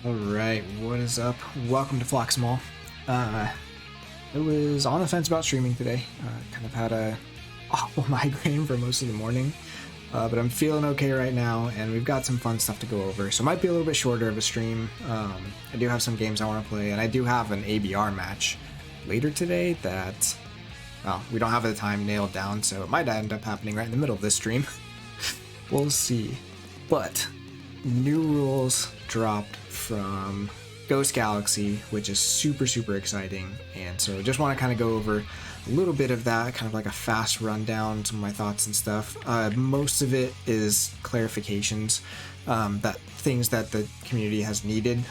Alright, what is up? Welcome to Phlox'em. I was on the fence about streaming today. Kind of had a awful migraine for most of the morning, but I'm feeling okay right now, and we've got some fun stuff to go over. So it might be a little bit shorter of a stream. I do have some games I want to play, and I do have an ABR match later today that, well, we don't have the time nailed down, so it might end up happening right in the middle of this stream. We'll see. But new rules dropped from Ghost Galaxy, which is super exciting, and so just want to kind of go over a little bit of that, kind of like a fast rundown, some of my thoughts and stuff. Most of it is clarifications, that things that the community has needed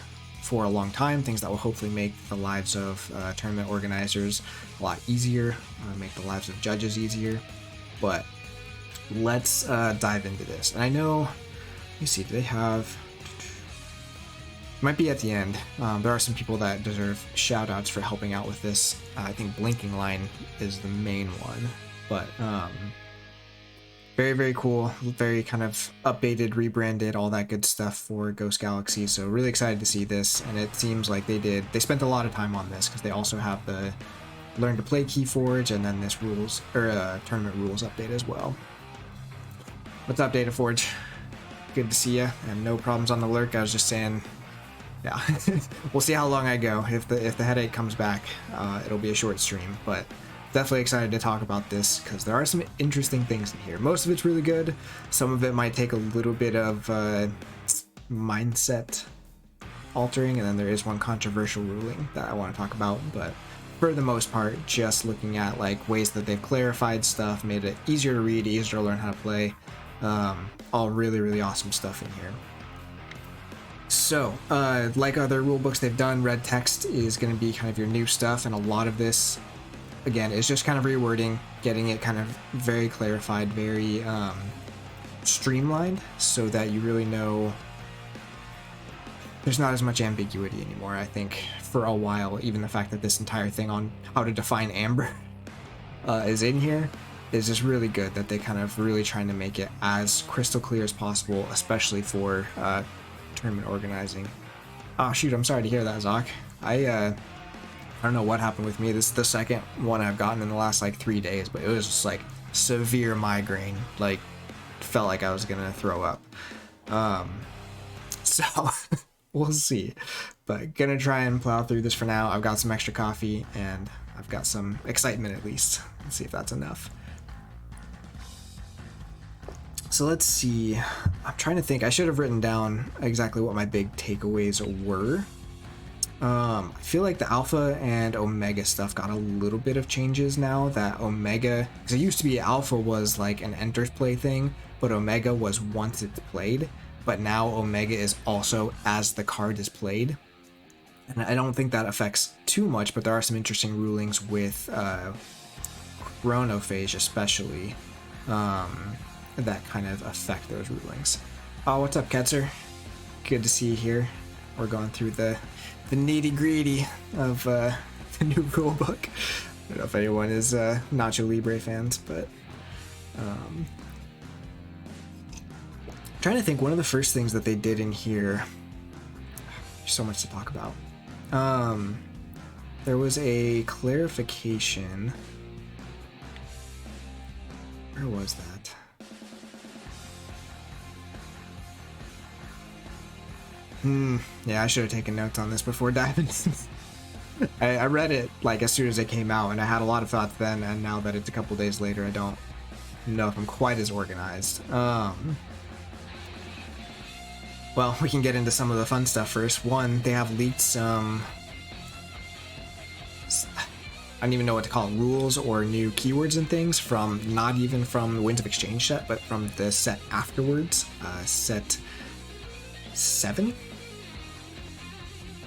for a long time, things that will hopefully make the lives of tournament organizers a lot easier, make the lives of judges easier. But let's dive into this. And I know, let me see, do they have, might be at the end. There are some people that deserve shout outs for helping out with this. I think Blinking Line is the main one, but very cool, very kind of updated, rebranded, all that good stuff for Ghost Galaxy. So really excited to see this, and it seems like they spent a lot of time on this because they also have the Learn to Play Keyforge and then this rules or tournament rules update as well. What's up, Data Forge? Good to see you, and no problems on the lurk. I was just saying, yeah, we'll see how long I go. If the headache comes back, it'll be a short stream, but definitely excited to talk about this because there are some interesting things in here. Most of it's really good. Some of it might take a little bit of mindset altering, and then there is one controversial ruling that I want to talk about, but for the most part, just looking at like ways that they've clarified stuff, made it easier to read, easier to learn how to play. All really awesome stuff in here. So, like other rulebooks they've done, red text is going to be kind of your new stuff, and a lot of this, again, is just kind of rewording, getting it kind of very clarified, very streamlined, so that you really know there's not as much ambiguity anymore. I think for a while, even the fact that this entire thing on how to define amber is in here is just really good, that they kind of really trying to make it as crystal clear as possible, especially for tournament organizing. Oh shoot, I'm sorry to hear that, Zoc. I don't know what happened with me. This is the second one I've gotten in the last like 3 days, but it was just like severe migraine, like felt like I was gonna throw up. So we'll see, but gonna try and plow through this for now. I've got some extra coffee and I've got some excitement at least. Let's see if that's enough. So let's see, I'm trying to think. I should have written down exactly what my big takeaways were. I feel like the Alpha and Omega stuff got a little bit of changes now. That Omega, because it used to be Alpha was like an enter play thing, but Omega was once it's played, but now Omega is also as the card is played. And I don't think that affects too much, but there are some interesting rulings with Chronophage especially. That kind of affect those rulings. Oh, what's up, Ketzer? Good to see you here. We're going through the nitty-gritty of the new rulebook. I don't know if anyone is Nacho Libre fans, but trying to think, one of the first things that they did in here, there's so much to talk about. There was a clarification. Where was that? Yeah, I should have taken notes on this before diving in. I read it like as soon as it came out, and I had a lot of thoughts then, and now that it's a couple days later, I don't know if I'm quite as organized. Well, we can get into some of the fun stuff first. One, they have leaked some, I don't even know what to call it, rules or new keywords and things from, not even from the Winds of Exchange set, but from the set afterwards, set 7?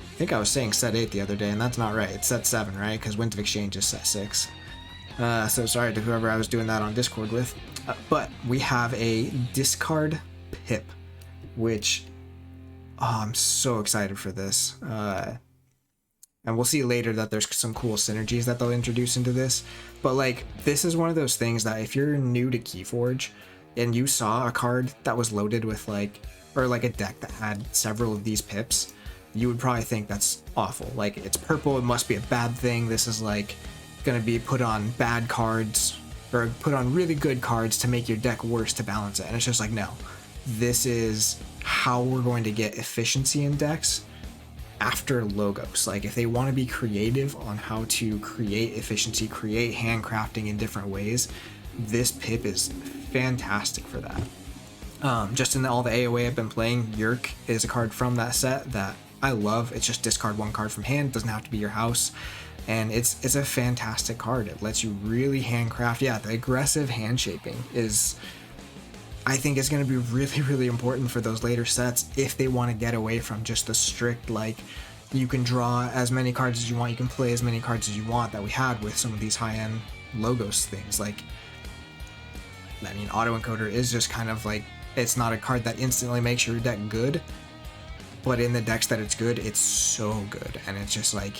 I think I was saying set 8 the other day, and that's not right. It's set 7, right? Because Winds of Exchange is set 6. So sorry to whoever I was doing that on Discord with. But we have a discard pip, which, oh, I'm so excited for this. And we'll see later that there's some cool synergies that they'll introduce into this. But like, this is one of those things that if you're new to Keyforge and you saw a card that was loaded with like, or like a deck that had several of these pips, you would probably think that's awful. Like, it's purple, it must be a bad thing. This is like gonna be put on bad cards or put on really good cards to make your deck worse to balance it. And it's just like, no, this is how we're going to get efficiency in decks after logos. Like, if they want to be creative on how to create efficiency, create handcrafting in different ways, this pip is fantastic for that. Just in all the AOA I've been playing, Yerk is a card from that set that I love. It's just discard one card from hand, doesn't have to be your house, and it's a fantastic card. It lets you really handcraft. Yeah, the aggressive hand shaping is, I think, is going to be really, really important for those later sets if they want to get away from just the strict, like, you can draw as many cards as you want, you can play as many cards as you want that we had with some of these high-end logos things. Like, I mean, autoencoder is just kind of like, it's not a card that instantly makes your deck good, but in the decks that it's good, it's so good. And it's just like,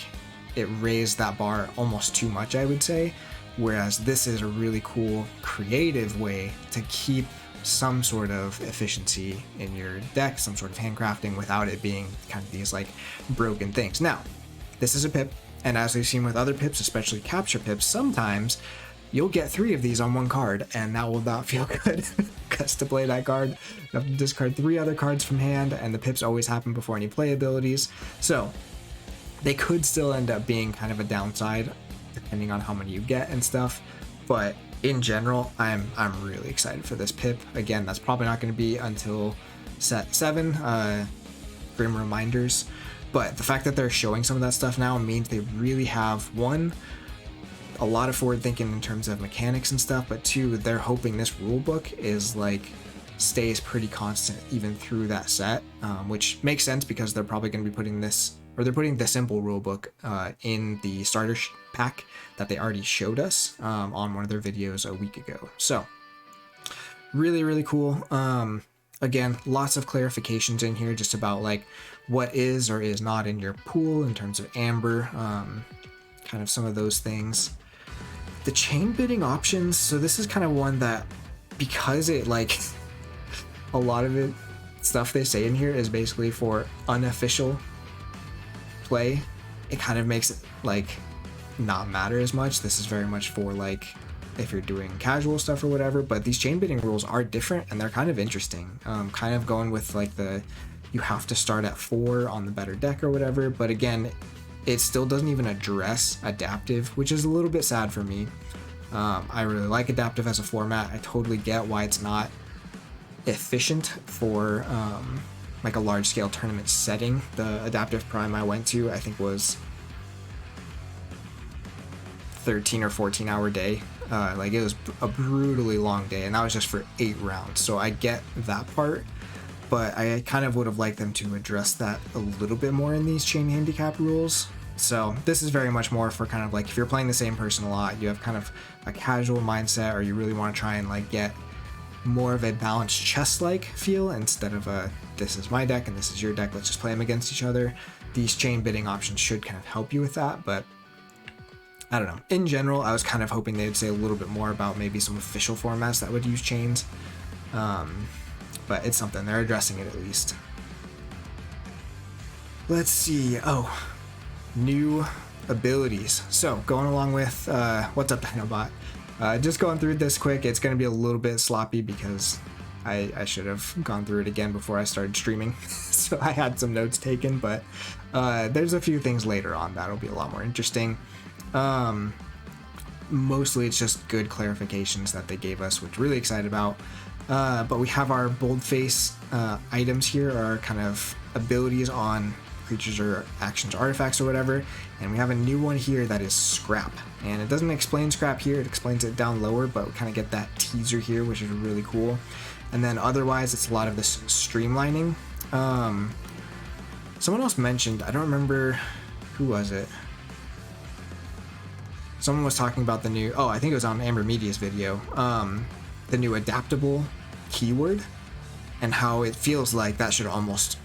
it raised that bar almost too much, I would say. Whereas this is a really cool, creative way to keep some sort of efficiency in your deck, some sort of handcrafting, without it being kind of these like broken things. Now, this is a pip, and as we've seen with other pips, especially capture pips, sometimes you'll get 3 of these on one card, and that will not feel good. Because to play that card, you have to discard 3 other cards from hand, and the pips always happen before any play abilities. So they could still end up being kind of a downside, depending on how many you get and stuff. But in general, I'm really excited for this pip. Again, that's probably not going to be until set 7, Grim Reminders. But the fact that they're showing some of that stuff now means they really have, one, a lot of forward thinking in terms of mechanics and stuff, but 2, they're hoping this rule book is like stays pretty constant even through that set, which makes sense because they're probably going to be putting this, or they're putting the simple rulebook in the starter pack that they already showed us on one of their videos a week ago. So really, really cool. Again, lots of clarifications in here just about like what is or is not in your pool in terms of amber, kind of some of those things. The chain bidding options, so this is kind of one that, because it like a lot of it stuff they say in here is basically for unofficial play, it kind of makes it like not matter as much. This is very much for like if you're doing casual stuff or whatever, but these chain bidding rules are different and they're kind of interesting. Kind of going with like the, you have to start at 4 on the better deck or whatever, but again, it still doesn't even address adaptive, which is a little bit sad for me. I really like adaptive as a format. I totally get why it's not efficient for like a large scale tournament setting. The adaptive prime I went to, I think, was 13 or 14 hour day. Like, it was a brutally long day, and that was just for 8 rounds. So I get that part, but I kind of would have liked them to address that a little bit more in these chain handicap rules. So this is very much more for kind of like if you're playing the same person a lot, you have kind of a casual mindset, or you really want to try and like get more of a balanced chess-like feel instead of a this is my deck and this is your deck, let's just play them against each other. These chain bidding options should kind of help you with that, but I don't know. In general, I was kind of hoping they'd say a little bit more about maybe some official formats that would use chains. But it's something, they're addressing it at least. Let's see. Oh, new abilities. So going along with what's up, Dinobot? Just going through this quick. It's going to be a little bit sloppy because I should have gone through it again before I started streaming. So I had some notes taken, but there's a few things later on that'll be a lot more interesting. Mostly it's just good clarifications that they gave us, which we're really excited about. But we have our boldface items here, are kind of abilities on creatures or actions, artifacts or whatever, and we have a new one here that is scrap, and it doesn't explain scrap here, it explains it down lower, but we kind of get that teaser here, which is really cool. And then otherwise it's a lot of this streamlining. Someone else mentioned, I don't remember who was it, someone was talking about the new, I think it was on Amber Media's video, the new adaptable keyword, and how it feels like that should almost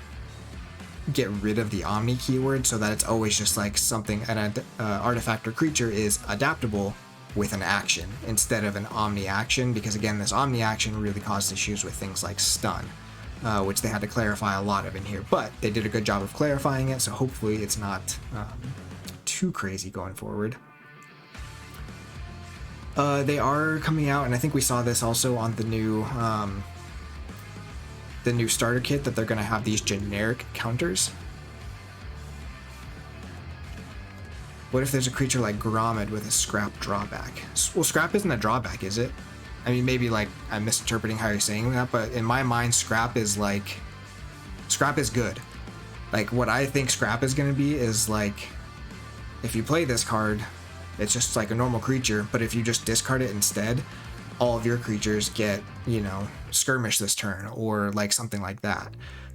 get rid of the omni keyword, so that it's always just like something, an artifact or creature is adaptable with an action instead of an omni action, because again, this omni action really caused issues with things like stun. which they had to clarify a lot of in here, but they did a good job of clarifying it, so hopefully it's not too crazy going forward. They are coming out, and I think we saw this also on the new starter kit, that they're going to have these generic counters. What if there's a creature like Grommet with a scrap drawback? Well, scrap isn't a drawback, is it? I mean, maybe like I'm misinterpreting how you're saying that, but in my mind, scrap is good. Like, what I think scrap is going to be is like, if you play this card, it's just like a normal creature, but if you just discard it instead, all of your creatures get, you know, skirmish this turn, or like something like that.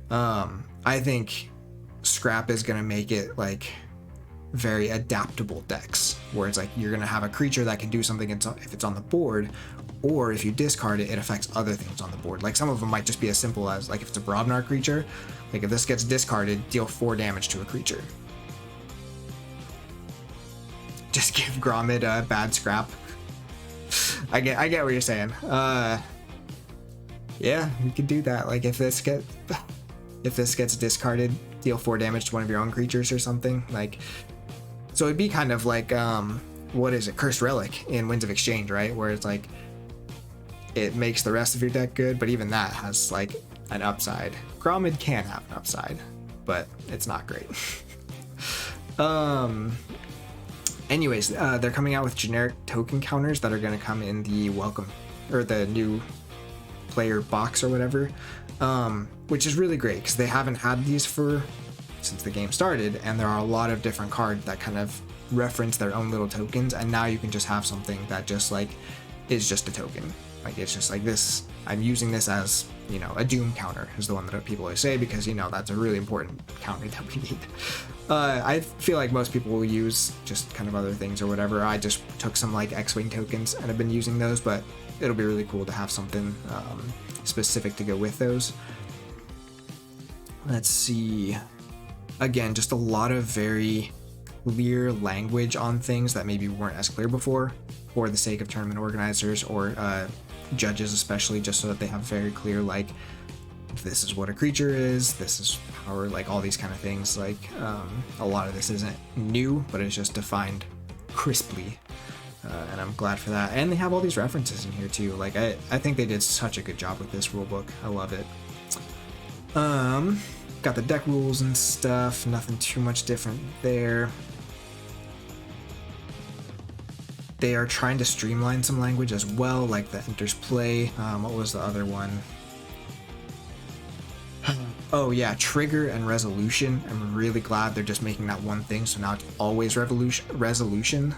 I think scrap is going to make it like very adaptable decks, where it's like you're going to have a creature that can do something if it's on the board, or if you discard it, it affects other things on the board. Like, some of them might just be as simple as, like, if it's a Brobnar creature, like if this gets discarded, deal 4 damage to a creature. Just give Grommet a bad scrap. I get what you're saying. Yeah, we could do that. Like, if this gets discarded, deal 4 damage to one of your own creatures or something. Like, so it'd be kind of like what is it, Cursed Relic in Winds of Exchange, right? Where it's like it makes the rest of your deck good, but even that has like an upside. Grommet can have an upside, but it's not great. Anyways, they're coming out with generic token counters that are going to come in the welcome, or the new player box or whatever, which is really great because they haven't had these since the game started, and there are a lot of different cards that kind of reference their own little tokens, and now you can just have something that just like is just a token. Like, it's just like this, I'm using this as, you know, a Doom counter is the one that people always say, because, you know, that's a really important counter that we need. I feel like most people will use just kind of other things or whatever. I just took some like X-Wing tokens and have been using those, but it'll be really cool to have something specific to go with those. Let's see. Again, just a lot of very clear language on things that maybe weren't as clear before, for the sake of tournament organizers or judges especially, just so that they have very clear, like, this is what a creature is, this is power, like all these kind of things. Like, a lot of this isn't new, but it's just defined crisply, and I'm glad for that. And they have all these references in here too. Like, I think they did such a good job with this rulebook. I love it. Got the deck rules and stuff, nothing too much different there. They are trying to streamline some language as well, like the enters play. What was the other one? Oh yeah, trigger and resolution. I'm really glad they're just making that one thing, so now it's always resolution.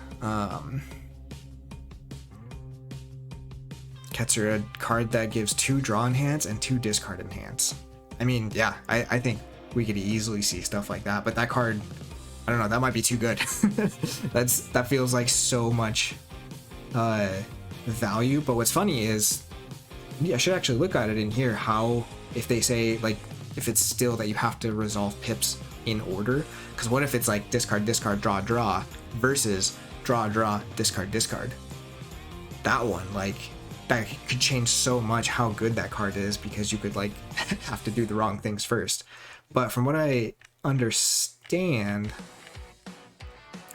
Ketzer, a card that gives 2 draw enhance and 2 discard enhance. I mean, yeah, I think we could easily see stuff like that, but that card, I don't know, that might be too good. That feels like so much value. But what's funny is, I should actually look at it in here, how, if they say, like, if it's still that you have to resolve pips in order, because what if it's like discard, discard, draw, draw, versus draw, draw, discard, discard? That one, like, that could change so much how good that card is, because you could like have to do the wrong things first. But from what I understand,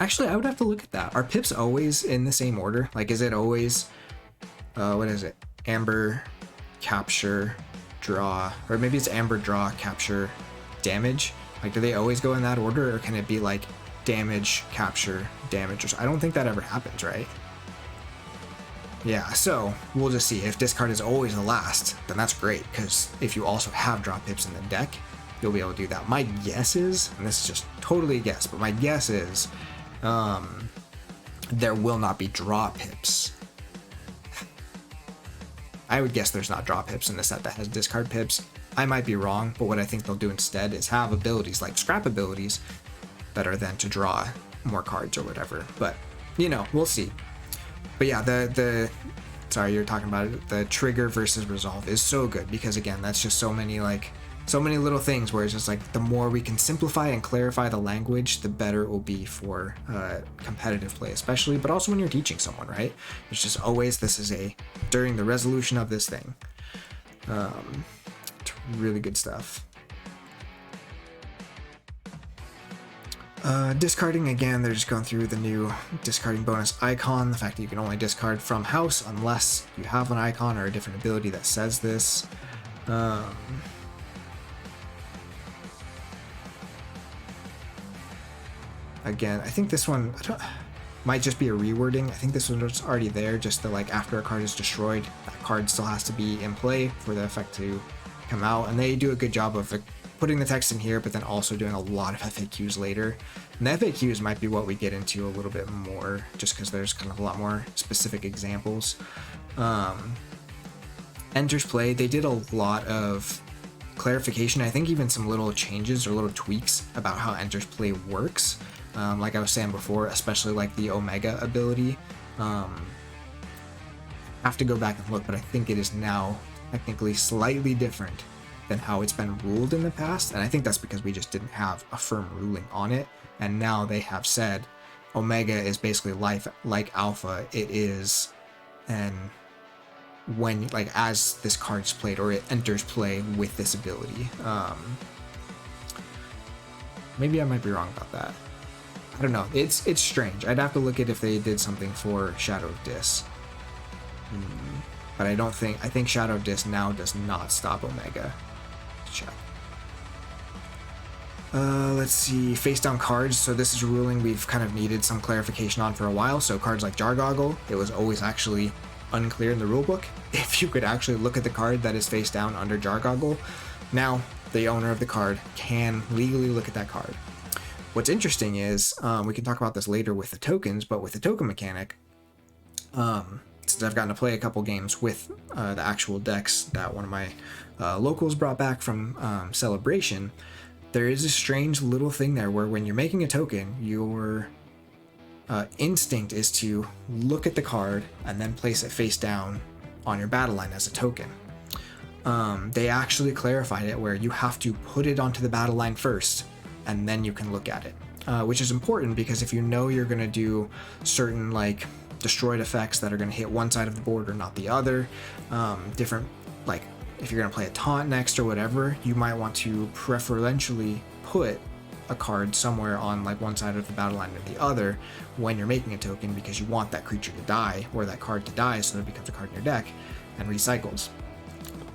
actually I would have to look at that. Are pips always in the same order? Like, is it always what is it, amber, capture, draw, or maybe it's amber, draw, capture, damage? Like, do they always go in that order, or can it be like damage, capture, damage? Or I don't think that ever happens, right? Yeah, so we'll just see. If discard is always the last, then that's great, because if you also have draw pips in the deck, you'll be able to do that. My guess is, and this is just totally a guess, but my guess is there will not be draw pips. I would guess there's not draw pips in the set that has discard pips. I might be wrong, but what I think they'll do instead is have abilities like scrap abilities that are then to draw more cards or whatever. But, you know, we'll see. But yeah, the sorry, you're talking about it, the trigger versus resolve is so good, because again, that's just so many little things where it's just like, the more we can simplify and clarify the language, the better it will be for competitive play especially, but also when you're teaching someone, right? It's just always, this is during the resolution of this thing. really good stuff. Discarding, again, they're just going through the new discarding bonus icon, the fact that you can only discard from house unless you have an icon or a different ability that says this. Again, I think this one might just be a rewording. I think this one was already there, just that like after a card is destroyed, that card still has to be in play for the effect to come out, and they do a good job of putting the text in here, but then also doing a lot of FAQs later. And the FAQs might be what we get into a little bit more, just because there's kind of a lot more specific examples. Enters play, they did a lot of clarification, I think even some little changes or little tweaks about how enters play works. Like I was saying before, especially like the Omega ability. I have to go back and look, but I think it is now technically slightly different than how it's been ruled in the past, and I think that's because we just didn't have a firm ruling on it, and now they have said Omega is basically life like Alpha. It is, and when like as this card's played or it enters play with this ability. Maybe I might be wrong about that. I don't know. It's strange. I'd have to look at if they did something for Shadow of Dis. But I think Shadow of Dis now does not stop Omega. Check. Let's see, face down cards. So this is a ruling we've kind of needed some clarification on for a while. So cards like Jar Goggle, it was always actually unclear in the rulebook if you could actually look at the card that is face down under Jar Goggle. Now the owner of the card can legally look at that card. What's interesting is, we can talk about this later with the tokens, but with the token mechanic, since I've gotten to play a couple games with the actual decks that one of my locals brought back from Celebration, there is a strange little thing there where when you're making a token, your instinct is to look at the card and then place it face down on your battle line as a token. They actually clarified it where you have to put it onto the battle line first, and then you can look at it, which is important because if you know you're going to do certain like destroyed effects that are going to hit one side of the board or not the other, different, like if you're going to play a taunt next or whatever, you might want to preferentially put a card somewhere on like one side of the battle line or the other when you're making a token, because you want that creature to die or that card to die so that it becomes a card in your deck and recycles.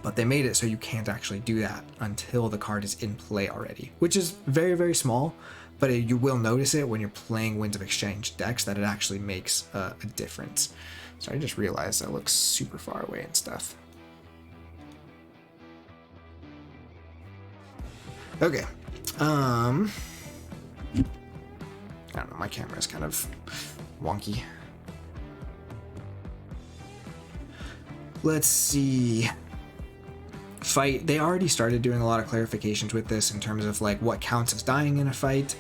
But they made it so you can't actually do that until the card is in play already, which is very, very small, but you will notice it when you're playing Winds of Exchange decks that it actually makes a difference. So I just realized that looks super far away and stuff. Okay. I don't know, my camera is kind of wonky. Let's see. Fight, they already started doing a lot of clarifications with this in terms of like what counts as dying in a fight,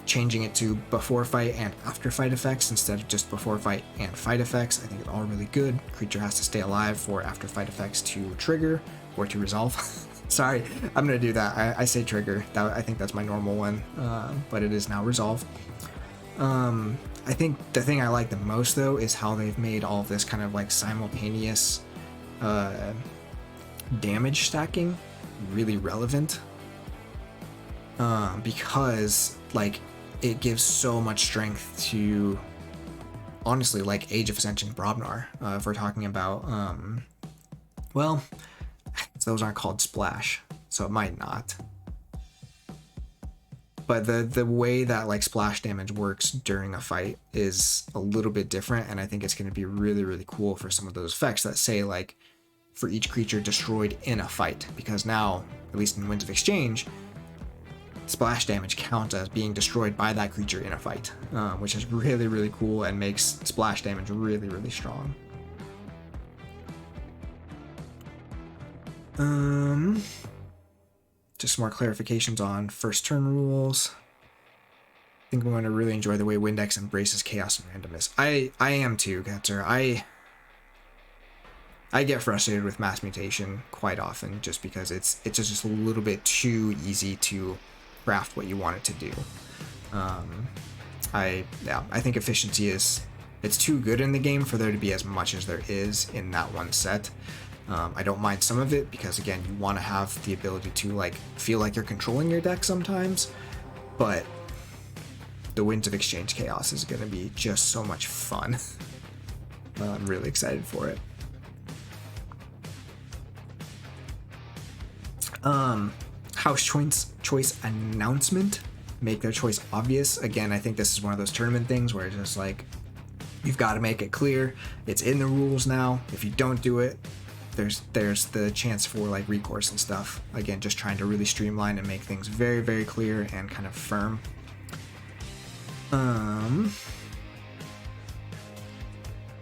changing it to before fight and after fight effects instead of just before fight and fight effects. I think it's all really good. Creature has to stay alive for after fight effects to trigger or to resolve. Sorry, I'm gonna do that. I say trigger. I think that's my normal one, but it is now resolve. I think the thing I like the most though is how they've made all of this kind of like simultaneous damage stacking really relevant, because like it gives so much strength to honestly like Age of Ascension Brobnar, if we're talking about well, those aren't called splash, so it might not, but the way that like splash damage works during a fight is a little bit different, and I think it's going to be really, really cool for some of those effects that say like for each creature destroyed in a fight, because now, at least in Winds of Exchange, splash damage counts as being destroyed by that creature in a fight, which is really, really cool and makes splash damage really, really strong. Just more clarifications on first turn rules. I think I'm going to really enjoy the way Windex embraces chaos and randomness. I am too, Getzer. I get frustrated with mass mutation quite often just because it's just a little bit too easy to craft what you want it to do. I think efficiency it's too good in the game for there to be as much as there is in that one set. I don't mind some of it because, again, you want to have the ability to like feel like you're controlling your deck sometimes, but the Winds of Exchange Chaos is going to be just so much fun. I'm really excited for it. House choice announcement. Make their choice obvious. Again, I think this is one of those tournament things where it's just like, you've got to make it clear. It's in the rules now. If you don't do it, there's the chance for like recourse and stuff. Again, just trying to really streamline and make things very, very clear and kind of firm.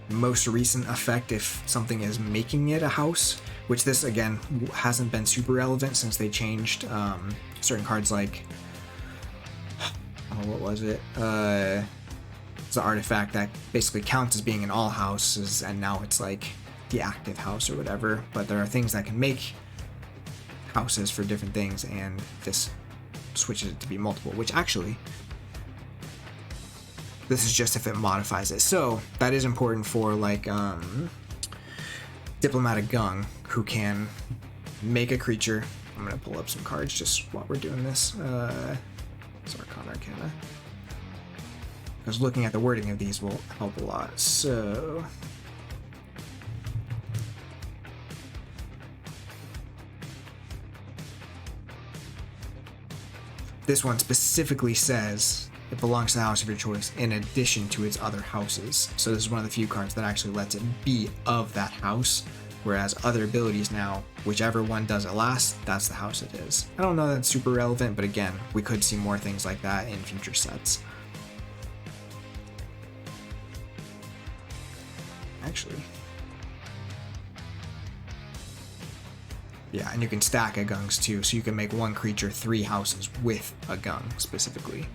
Most recent effect, if something is making it a house, which this again hasn't been super relevant since they changed certain cards like, oh, what was it? It's an artifact that basically counts as being in all houses, and now it's like the active house or whatever. But there are things that can make houses for different things, and this switches it to be multiple, which actually, this is just if it modifies it. So that is important for like Diplomatic Gung, who can make a creature. I'm gonna pull up some cards just while we're doing this. Arcana Arcana. Because looking at the wording of these will help a lot. So this one specifically says it belongs to the house of your choice in addition to its other houses. So this is one of the few cards that actually lets it be of that house, whereas other abilities now, whichever one does it last, that's the house it is. I don't know that's super relevant, but again, we could see more things like that in future sets. Actually, yeah, and you can stack a Gungs too, so you can make one creature 3 houses with a Gung specifically.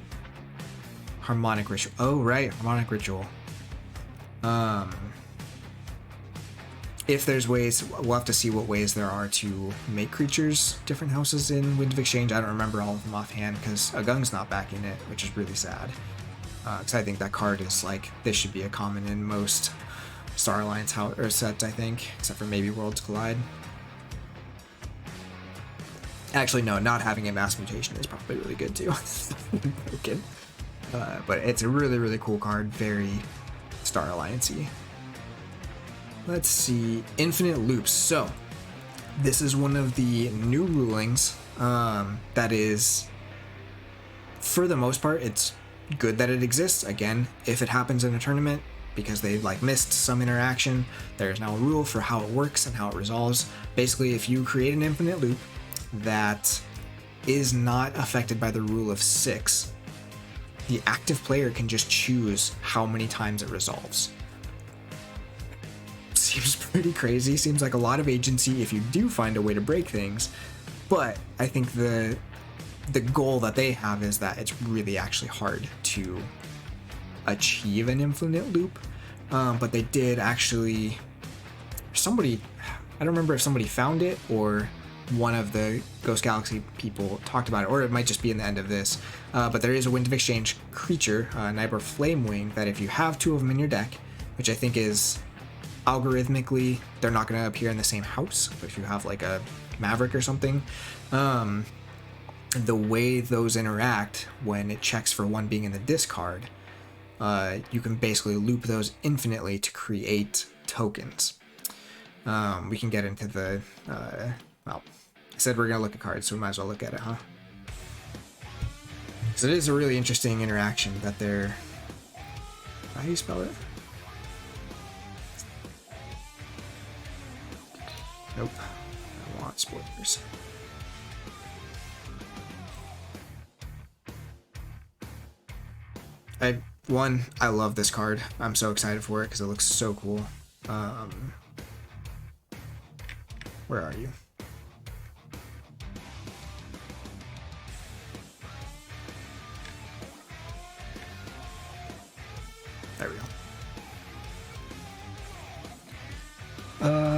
Harmonic Ritual. Oh, right, Harmonic Ritual. If there's ways, we'll have to see what ways there are to make creatures different houses in Wind of Exchange. I don't remember all of them offhand because a Gung's not back in it, which is really sad. Because I think that card is like, this should be a common in most Star Alliance sets, I think, except for maybe Worlds Collide. Actually, no, not having a Mass Mutation is probably really good too. Okay. But it's a really, really cool card, very Star Alliance-y. Let's see, Infinite Loops. So, this is one of the new rulings that is, for the most part, it's good that it exists. Again, if it happens in a tournament, because they like missed some interaction, there's now a rule for how it works and how it resolves. Basically, if you create an infinite loop that is not affected by the rule of 6, the active player can just choose how many times it resolves. Seems pretty crazy, seems like a lot of agency if you do find a way to break things, but I think the goal that they have is that it's really actually hard to achieve an infinite loop. But they did actually, somebody, I don't remember if somebody found it or one of the Ghost Galaxy people talked about it, or it might just be in the end of this, but there is a Wind of Exchange creature, Nibor Flamewing, that if you have 2 of them in your deck, which I think is algorithmically, they're not going to appear in the same house, but if you have like a Maverick or something, the way those interact when it checks for one being in the discard, you can basically loop those infinitely to create tokens. We can get into the, well, I said we're going to look at cards, so we might as well look at it, huh? So it is a really interesting interaction that they're, how do you spell it? Nope, I want spoilers. I love this card. I'm so excited for it because it looks so cool. Where are you? There we go.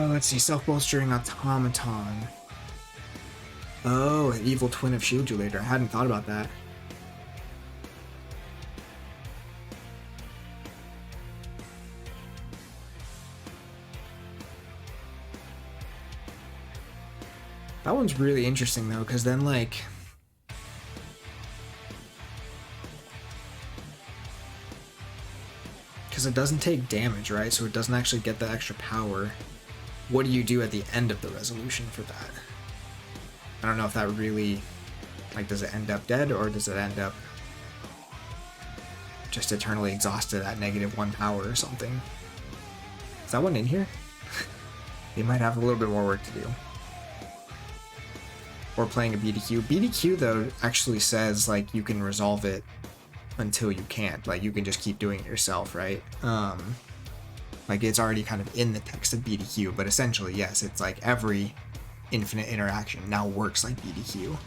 Let's see. Self-bolstering automaton. Oh, an evil twin of Shieldulator. I hadn't thought about that. That one's really interesting though, because then like because it doesn't take damage, right? So it doesn't actually get the extra power. What do you do at the end of the resolution for that? I don't know if that really, like, does it end up dead or does it end up just eternally exhausted at -1 power or something? Is that one in here? They might have a little bit more work to do. Or playing a BDQ. BDQ though actually says like you can resolve it until you can't. Like you can just keep doing it yourself, right? Like it's already kind of in the text of BDQ, but essentially yes, it's like every infinite interaction now works like BDQ.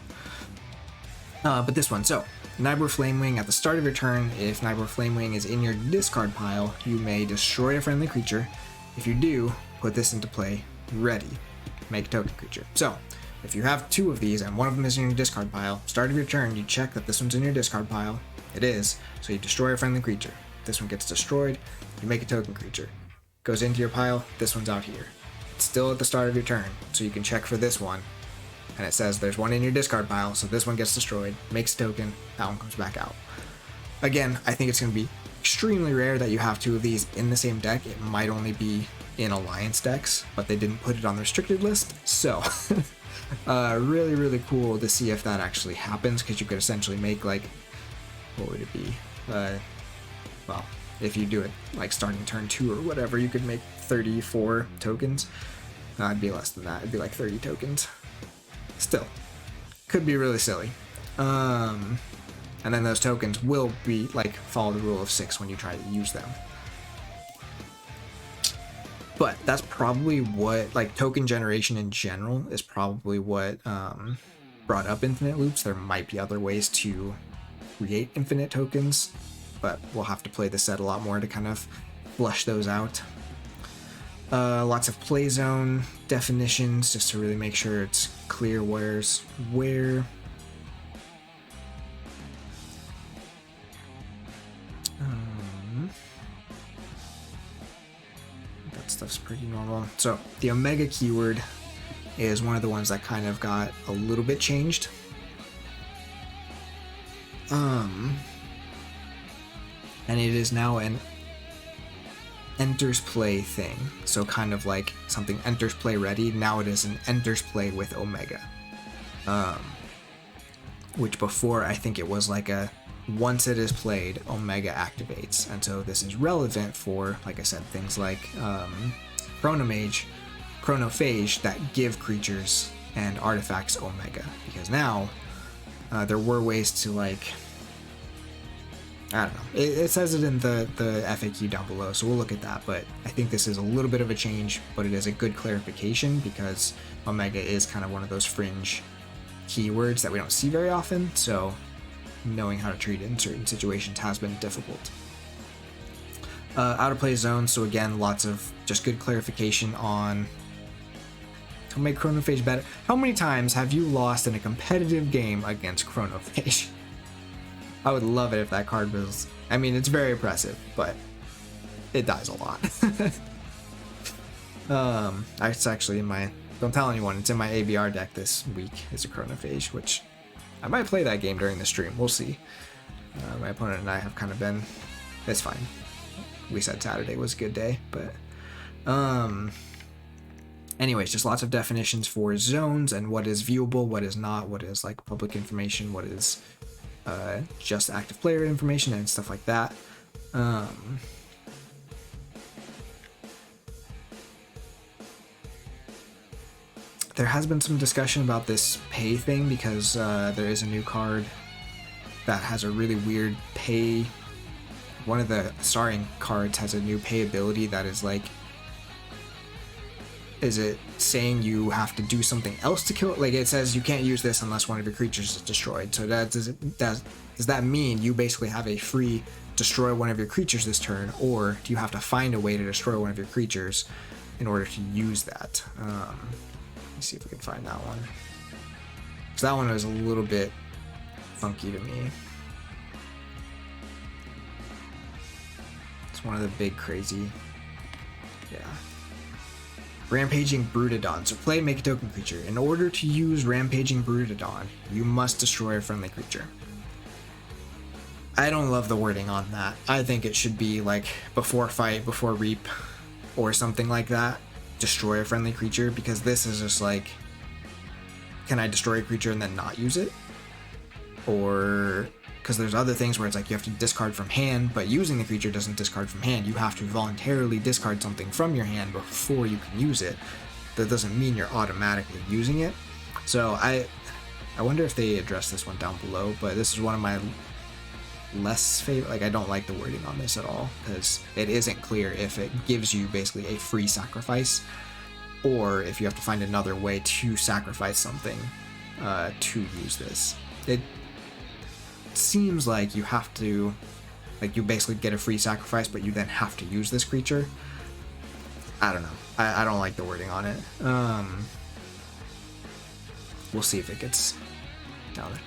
But this one, so Nybor Flamewing at the start of your turn, if Nybor Flamewing is in your discard pile, you may destroy a friendly creature. If you do, put this into play, ready, make token creature. So if you have 2 of these and one of them is in your discard pile, start of your turn, you check that this one's in your discard pile. It is, so you destroy a friendly creature. This one gets destroyed, you make a token creature. Goes into your pile, this one's out here. It's still at the start of your turn, so you can check for this one. And it says there's one in your discard pile, so this one gets destroyed, makes a token, that one comes back out. Again, I think it's going to be extremely rare that you have 2 of these in the same deck. It might only be in Alliance decks, but they didn't put it on the restricted list, so really, really cool to see if that actually happens, because you could essentially make like, what would it be? Well, if you do it like starting turn 2 or whatever, you could make 34 tokens. It'd be less than that. It'd be like 30 tokens. Still, could be really silly. And then those tokens will be like follow the rule of 6 when you try to use them. But that's probably what, like, token generation in general is probably what brought up infinite loops. There might be other ways to create infinite tokens, but we'll have to play the set a lot more to kind of flesh those out. Lots of play zone definitions just to really make sure it's clear where's where. That stuff's pretty normal. So the Omega keyword is one of the ones that kind of got a little bit changed. And it is now an enters play thing. So kind of like something enters play ready. Now it is an enters play with Omega. Which before I think it was like a once it is played, Omega activates. And so this is relevant for, like I said, things like Chronophage that give creatures and artifacts Omega. Because now there were ways to, like, I don't know. It says it in the FAQ down below, so we'll look at that. But I think this is a little bit of a change, but it is a good clarification because Omega is kind of one of those fringe keywords that we don't see very often. So knowing how to treat it in certain situations has been difficult. Out of play zone, so again, lots of just good clarification on how to make Chronophage better. How many times have you lost in a competitive game against Chronophage? I would love it if that card was, I mean, it's very impressive, but it dies a lot. It's actually in my, don't tell anyone, it's in my ABR deck this week, is a Chronophage, which I might play that game during the stream, we'll see. My opponent and I have kind of been, it's fine. We said Saturday was a good day, but anyways, just lots of definitions for zones and what is viewable, what is not, what is like public information, what is just active player information and stuff like that. There has been some discussion about this pay thing because there is a new card that has a really weird pay. One of the starring cards has a new pay ability that is like, is it saying you have to do something else to kill it? Like it says you can't use this unless one of your creatures is destroyed. So does that mean you basically have a free destroy one of your creatures this turn, or do you have to find a way to destroy one of your creatures in order to use that? Let me see if we can find that one. So that one was a little bit funky to me. It's one of the big crazy, yeah. Rampaging Brutodon. So play make a token creature. In order to use Rampaging Brutodon, you must destroy a friendly creature. I don't love the wording on that. I think it should be like before fight, before reap, or something like that. Destroy a friendly creature, because this is just like, can I destroy a creature and then not use it? Or, because there's other things where it's like you have to discard from hand, but using the creature doesn't discard from hand. You have to voluntarily discard something from your hand before you can use it. That doesn't mean you're automatically using it. So I wonder if they address this one down below, but this is one of my less favorite. Like, I don't like the wording on this at all, because it isn't clear if it gives you basically a free sacrifice, or if you have to find another way to sacrifice something to use this. It seems like you have to, like, you basically get a free sacrifice, but you then have to use this creature. I don't know. I don't like the wording on it. We'll see if it gets down there.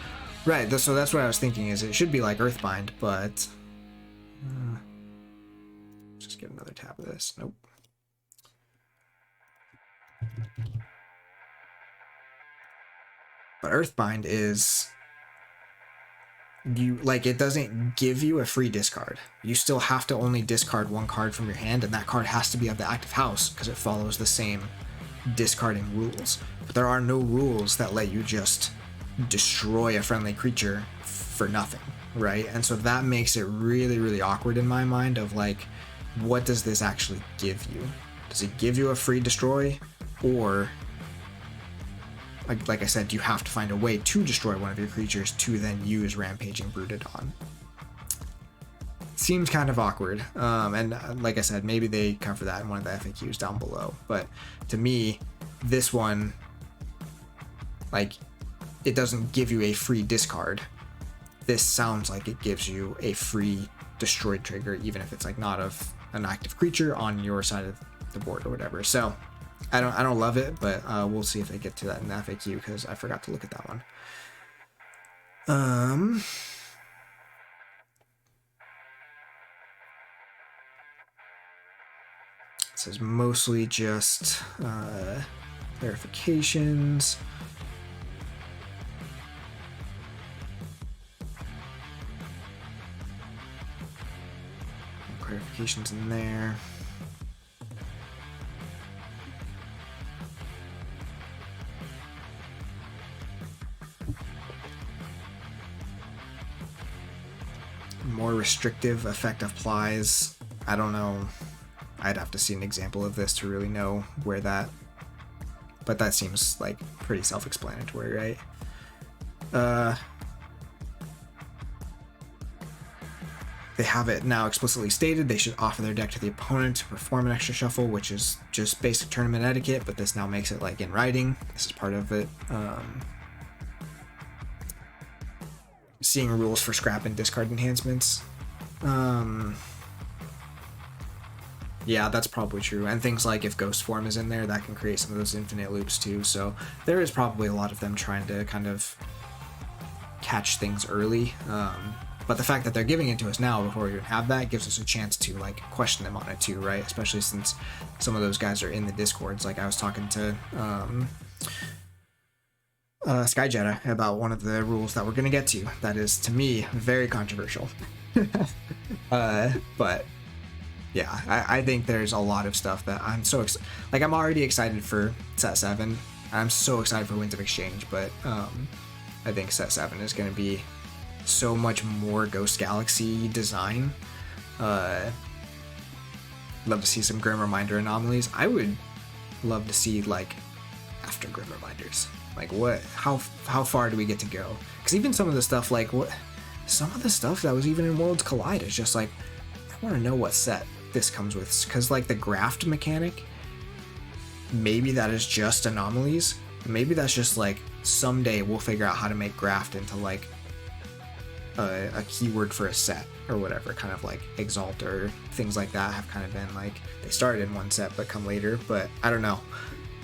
Right, so that's what I was thinking, is it should be like Earthbind, but just get another tab of this. Nope. But Earthbind is, you, like, it doesn't give you a free discard. You still have to only discard one card from your hand, and that card has to be of the active house because it follows the same discarding rules. But there are no rules that let you just destroy a friendly creature for nothing, right? And so that makes it really, really awkward in my mind of like, what does this actually give you? Does it give you a free destroy, or like I said, you have to find a way to destroy one of your creatures to then use Rampaging Brutodon? Seems kind of awkward. And like I said, maybe they cover that in one of the FAQs down below. But to me, this one, like, it doesn't give you a free discard. This sounds like it gives you a free destroy trigger, even if it's like not of an active creature on your side of the board or whatever. So I don't love it, but we'll see if they get to that in the FAQ, because I forgot to look at that one. It says mostly just clarifications. Clarifications in there. More restrictive effect applies. I don't know. I'd have to see an example of this to really know where that, but that seems like pretty self-explanatory, right? They have it now explicitly stated they should offer their deck to the opponent to perform an extra shuffle, which is just basic tournament etiquette, but this now makes it like in writing. This is part of it. Seeing rules for scrap and discard enhancements. Yeah, that's probably true. And things like if Ghost Form is in there, that can create some of those infinite loops too. So there is probably a lot of them trying to kind of catch things early. But the fact that they're giving it to us now before we even have that gives us a chance to like question them on it too, right? Especially since some of those guys are in the Discords. Like I was talking to Sky Jetta about one of the rules that we're going to get to. That is, to me, very controversial. But yeah, I think there's a lot of stuff that I'm so like I'm already excited for set 7. I'm so excited for Winds of Exchange, but I think set 7 is going to be so much more Ghost Galaxy design. Love to see some Grim Reminder anomalies. I would love to see like after Grim Reminders, like what, how far do we get to go? Because even some of the stuff, like some of the stuff that was even in Worlds Collide is just like, I want to know what set this comes with, because like the graft mechanic, maybe that is just anomalies. Maybe that's just like someday we'll figure out how to make graft into like a keyword for a set or whatever, kind of like Exalt or things like that have kind of been like, they started in one set but come later. But I don't know,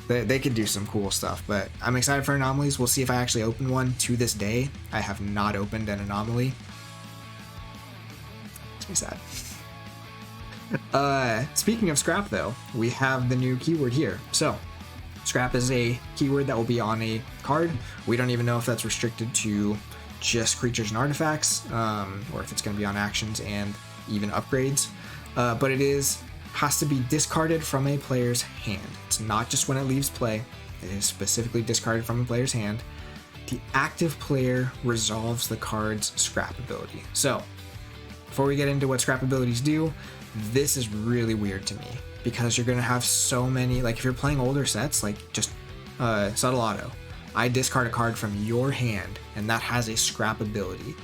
they could do some cool stuff. But I'm excited for anomalies. We'll see if I actually open one. To this day I have not opened an anomaly. Makes me sad. Speaking of scrap, though, we have the new keyword here. So, scrap is a keyword that will be on a card. We don't even know if that's restricted to just creatures and artifacts, or if it's going to be on actions and even upgrades. But it has to be discarded from a player's hand. It's not just when it leaves play. It is specifically discarded from a player's hand. The active player resolves the card's scrap ability. So, before we get into what scrap abilities do, this is really weird to me because you're going to have so many, like if you're playing older sets, like just Subtle Auto, I discard a card from your hand and that has a scrap ability.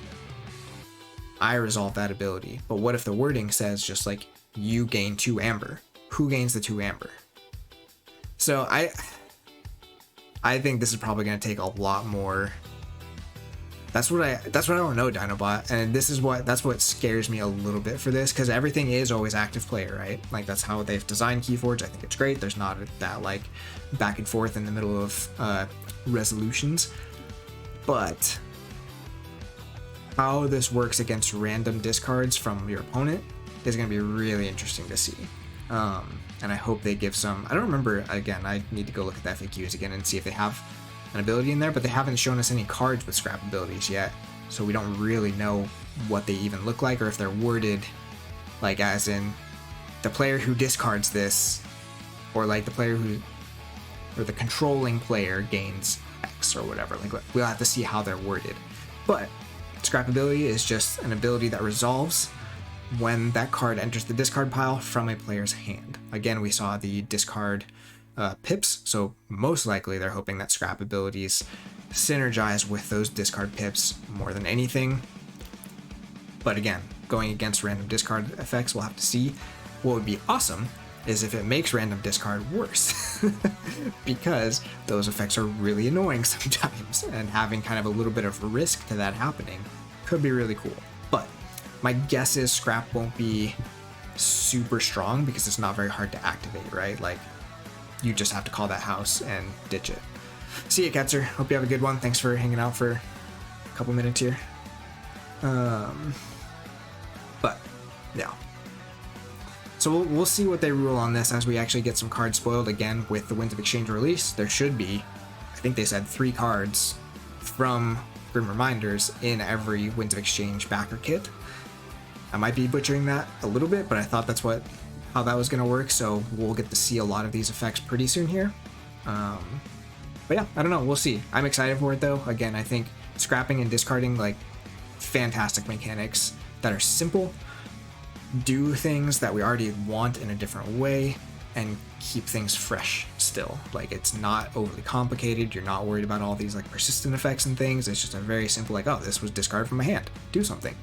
I resolve that ability. But what if the wording says just like you gain 2 amber? Who gains the 2 amber? So I think this is probably going to take a lot more. That's what I don't know, Dinobot, and that's what scares me a little bit for this, because everything is always active player, right? Like that's how they've designed Keyforge. I think it's great. There's not that like back and forth in the middle of resolutions, but how this works against random discards from your opponent is going to be really interesting to see. And I hope they give some. I don't remember. Again, I need to go look at the FAQs again and see if they have an ability in there, but they haven't shown us any cards with scrap abilities yet, so we don't really know what they even look like, or if they're worded like as in the player who discards this, or like the player who, or the controlling player gains X or whatever. Like we'll have to see how they're worded. But scrap ability is just an ability that resolves when that card enters the discard pile from a player's hand. Again, we saw the discard pips, so most likely they're hoping that scrap abilities synergize with those discard pips more than anything. But again, going against random discard effects, we'll have to see. What would be awesome is if it makes random discard worse, because those effects are really annoying sometimes, and having kind of a little bit of risk to that happening could be really cool. But my guess is scrap won't be super strong because it's not very hard to activate, right? Like, you just have to call that house and ditch it. See ya, Ketzer. Hope you have a good one. Thanks for hanging out for a couple minutes here. But yeah. So we'll see what they rule on this as we actually get some cards spoiled. Again, with the Winds of Exchange release, there should be, I think they said 3 cards from Grim Reminders in every Winds of Exchange backer kit. I might be butchering that a little bit, but I thought that's how that was going to work, so we'll get to see a lot of these effects pretty soon here. But yeah, I don't know, we'll see. I'm excited for it though. Again, I think scrapping and discarding, like, fantastic mechanics that are simple, do things that we already want in a different way, and keep things fresh still. Like, it's not overly complicated, you're not worried about all these like persistent effects and things. It's just a very simple, like, oh, this was discarded from my hand, do something.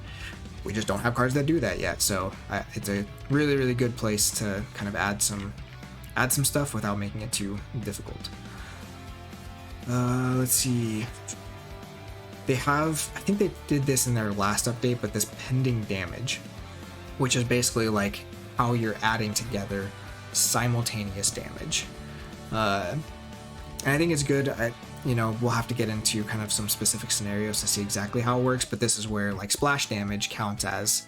We just don't have cards that do that yet, so it's a really, really good place to kind of add some stuff without making it too difficult. Let's see. They have, I think they did this in their last update, but this pending damage, which is basically like how you're adding together simultaneous damage. And I think it's good. We'll have to get into kind of some specific scenarios to see exactly how it works, but this is where like splash damage counts as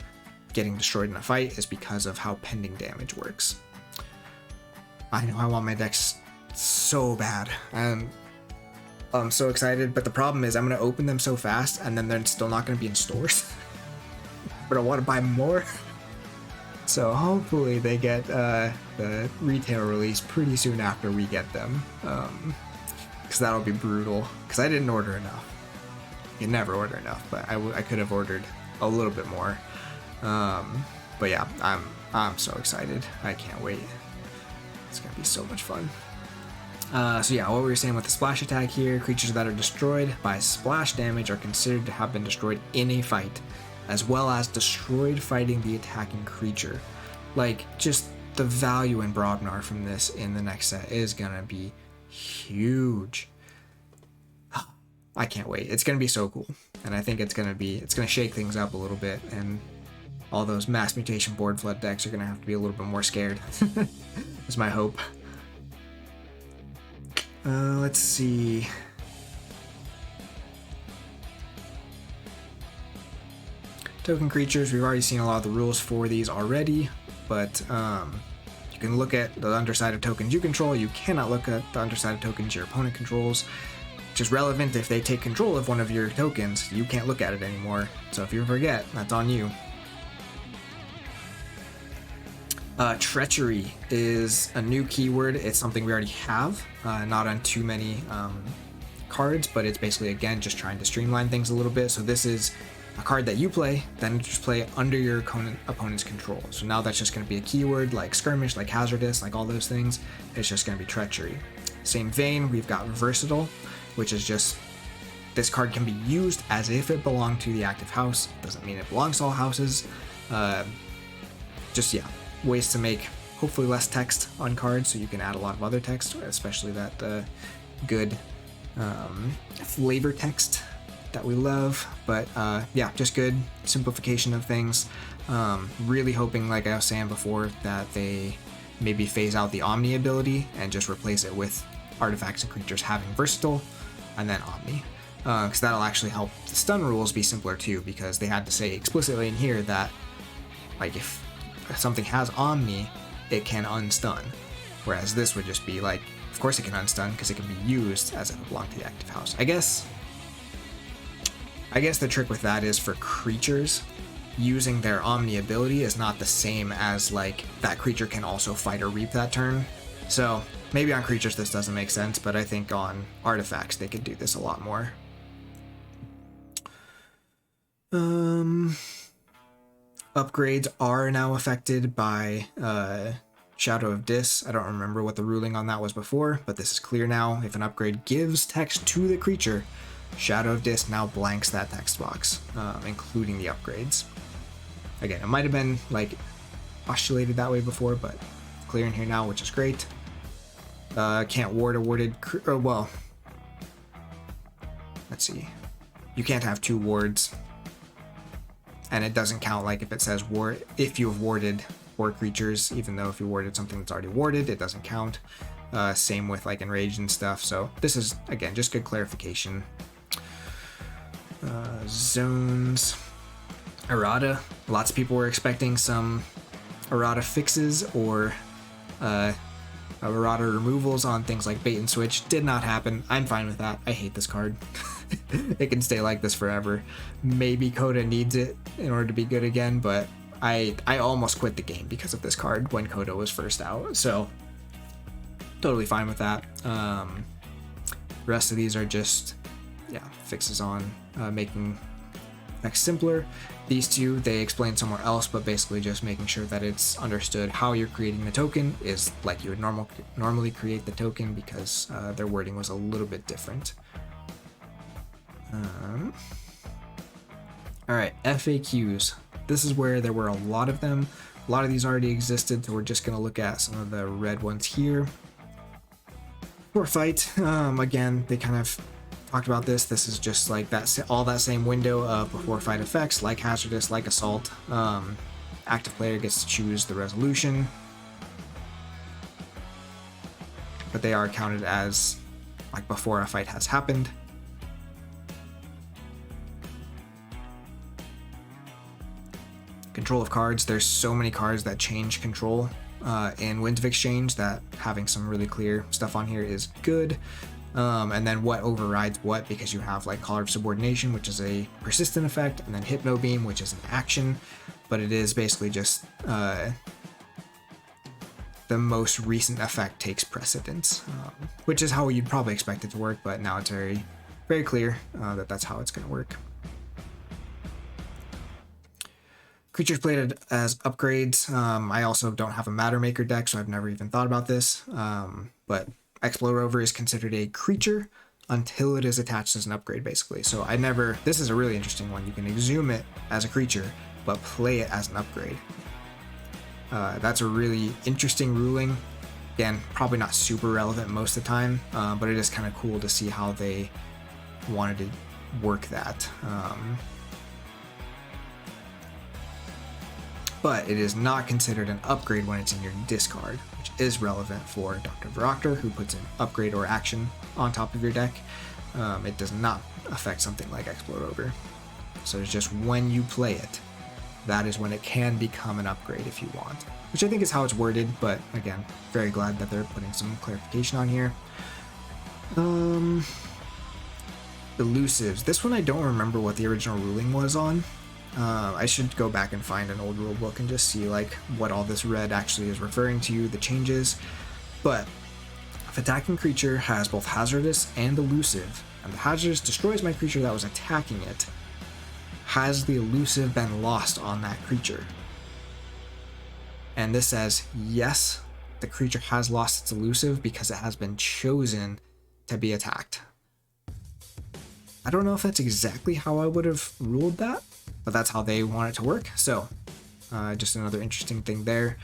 getting destroyed in a fight, is because of how pending damage works. I know I want my decks so bad, and I'm so excited, but the problem is I'm going to open them so fast and then they're still not going to be in stores. But I want to buy more. So hopefully they get the retail release pretty soon after we get them. Because that'll be brutal, because I didn't order enough. You never order enough, but I could have ordered a little bit more. But yeah, I'm so excited. I can't wait. It's gonna be so much fun. So yeah, what we were saying with the splash attack here, creatures that are destroyed by splash damage are considered to have been destroyed in a fight, as well as destroyed fighting the attacking creature. Like, just the value in Brognar from this in the next set is gonna be huge. I can't wait. It's gonna be so cool, and I think it's gonna shake things up a little bit, and all those mass mutation board flood decks are gonna have to be a little bit more scared. That's my hope. Let's see. Token creatures, we've already seen a lot of the rules for these already. but you can look at the underside of tokens you control. You cannot look at the underside of tokens your opponent controls, which is relevant if they take control of one of your tokens. You can't look at it anymore. So if you forget, that's on you. Treachery is a new keyword. It's something we already have, not on too many cards, but it's basically, again, just trying to streamline things a little bit. So this is a card that you play, then just play under your opponent's control. So now that's just going to be a keyword like skirmish, like hazardous, like all those things. It's just going to be treachery. Same vein, we've got versatile, which is just this card can be used as if it belonged to the active house. Doesn't mean it belongs to all houses. Yeah, ways to make hopefully less text on cards, so you can add a lot of other text, especially that good flavor text that we love. But yeah, just good simplification of things. Really hoping, like I was saying before, that they maybe phase out the Omni ability and just replace it with artifacts and creatures having versatile and then Omni, because that'll actually help the stun rules be simpler too, because they had to say explicitly in here that like if something has Omni, it can unstun, whereas this would just be like, of course it can unstun because it can be used as if it belonged to the active house. I guess the trick with that is for creatures, using their Omni ability is not the same as like that creature can also fight or reap that turn. So maybe on creatures this doesn't make sense, but I think on artifacts they could do this a lot more. Upgrades are now affected by Shadow of Dis. I don't remember what the ruling on that was before, but this is clear now. If an upgrade gives text to the creature, Shadow of Dis now blanks that text box, including the upgrades. Again, it might have been like postulated that way before, but clear in here now, which is great. Can't ward awarded, well, let's see. You can't have two wards, and it doesn't count like if it says ward, if you have warded 4 creatures, even though if you warded something that's already warded, it doesn't count. Same with like enraged and stuff. So this is, again, just good clarification. Zones. Errata. Lots of people were expecting some errata fixes or errata removals on things like bait and switch. Did not happen. I'm fine with that. I hate this card. It can stay like this forever. Maybe Coda needs it in order to be good again, but I almost quit the game because of this card when Coda was first out. So totally fine with that. Rest of these are just, yeah, fixes on making text simpler. These two, they explain somewhere else, but basically just making sure that it's understood how you're creating the token is like you would normally create the token, because their wording was a little bit different. Alright, FAQs. This is where there were a lot of them. A lot of these already existed, so we're just going to look at some of the red ones here. For fight, again, they kind of talked about this. This is just like that, all that same window of before fight effects, like hazardous, like assault. Active player gets to choose the resolution, but they are counted as like before a fight has happened. Control of cards. There's so many cards that change control in Winds of Exchange that having some really clear stuff on here is good. And then what overrides what, because you have like Collar of Subordination, which is a persistent effect, and then Hypno Beam, which is an action, but it is basically just the most recent effect takes precedence, which is how you'd probably expect it to work, but now it's very, very clear that that's how it's going to work. Creatures played as upgrades. I also don't have a Matter Maker deck, so I've never even thought about this. But Explode Rover is considered a creature until it is attached as an upgrade, basically. So this is a really interesting one. You can exhume it as a creature, but play it as an upgrade. That's a really interesting ruling. Again, probably not super relevant most of the time, but it is kind of cool to see how they wanted to work that. But it is not considered an upgrade when it's in your discard, which is relevant for Dr. Varoctor, who puts an upgrade or action on top of your deck. It does not affect something like Explode Rover. So it's just when you play it, that is when it can become an upgrade if you want, which I think is how it's worded, but again, very glad that they're putting some clarification on here. Elusives. This one I don't remember what the original ruling was on. I should go back and find an old rule book and just see like what all this red actually is referring to, the changes. But if attacking creature has both hazardous and elusive, and the hazardous destroys my creature that was attacking it, has the elusive been lost on that creature? And this says, yes, the creature has lost its elusive because it has been chosen to be attacked. I don't know if that's exactly how I would have ruled that, but that's how they want it to work. So, just another interesting thing there.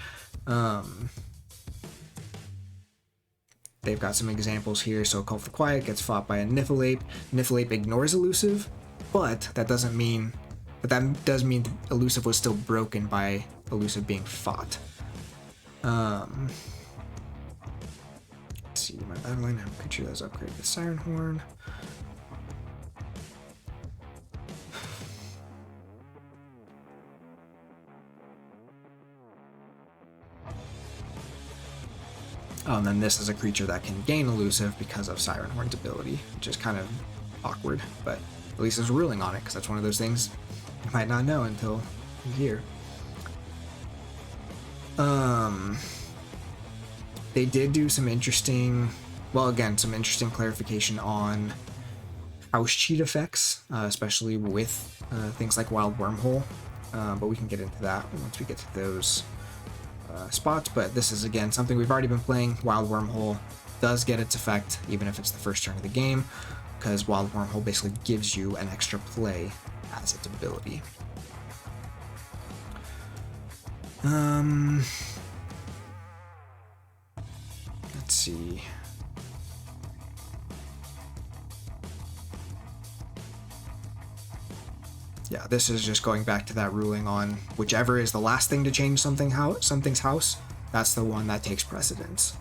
They've got some examples here. So, Call for the Quiet gets fought by a Niffleape. Niffleape ignores elusive, but that does mean the elusive was still broken by elusive being fought. Let's see, my battle line, I'm pretty sure that's upgraded with Siren Horn. Oh, and then this is a creature that can gain elusive because of Siren Horn's ability, which is kind of awkward, but at least there's a ruling on it, because that's one of those things you might not know until you hear. They did do some interesting, well, again, some interesting clarification on house cheat effects, especially with things like Wild Wormhole, but we can get into that once we get to those spots. But this is, again, something we've already been playing. Wild Wormhole does get its effect, even if it's the first turn of the game, because Wild Wormhole basically gives you an extra play as its ability. Let's see. Yeah, this is just going back to that ruling on whichever is the last thing to change something's house, that's the one that takes precedence.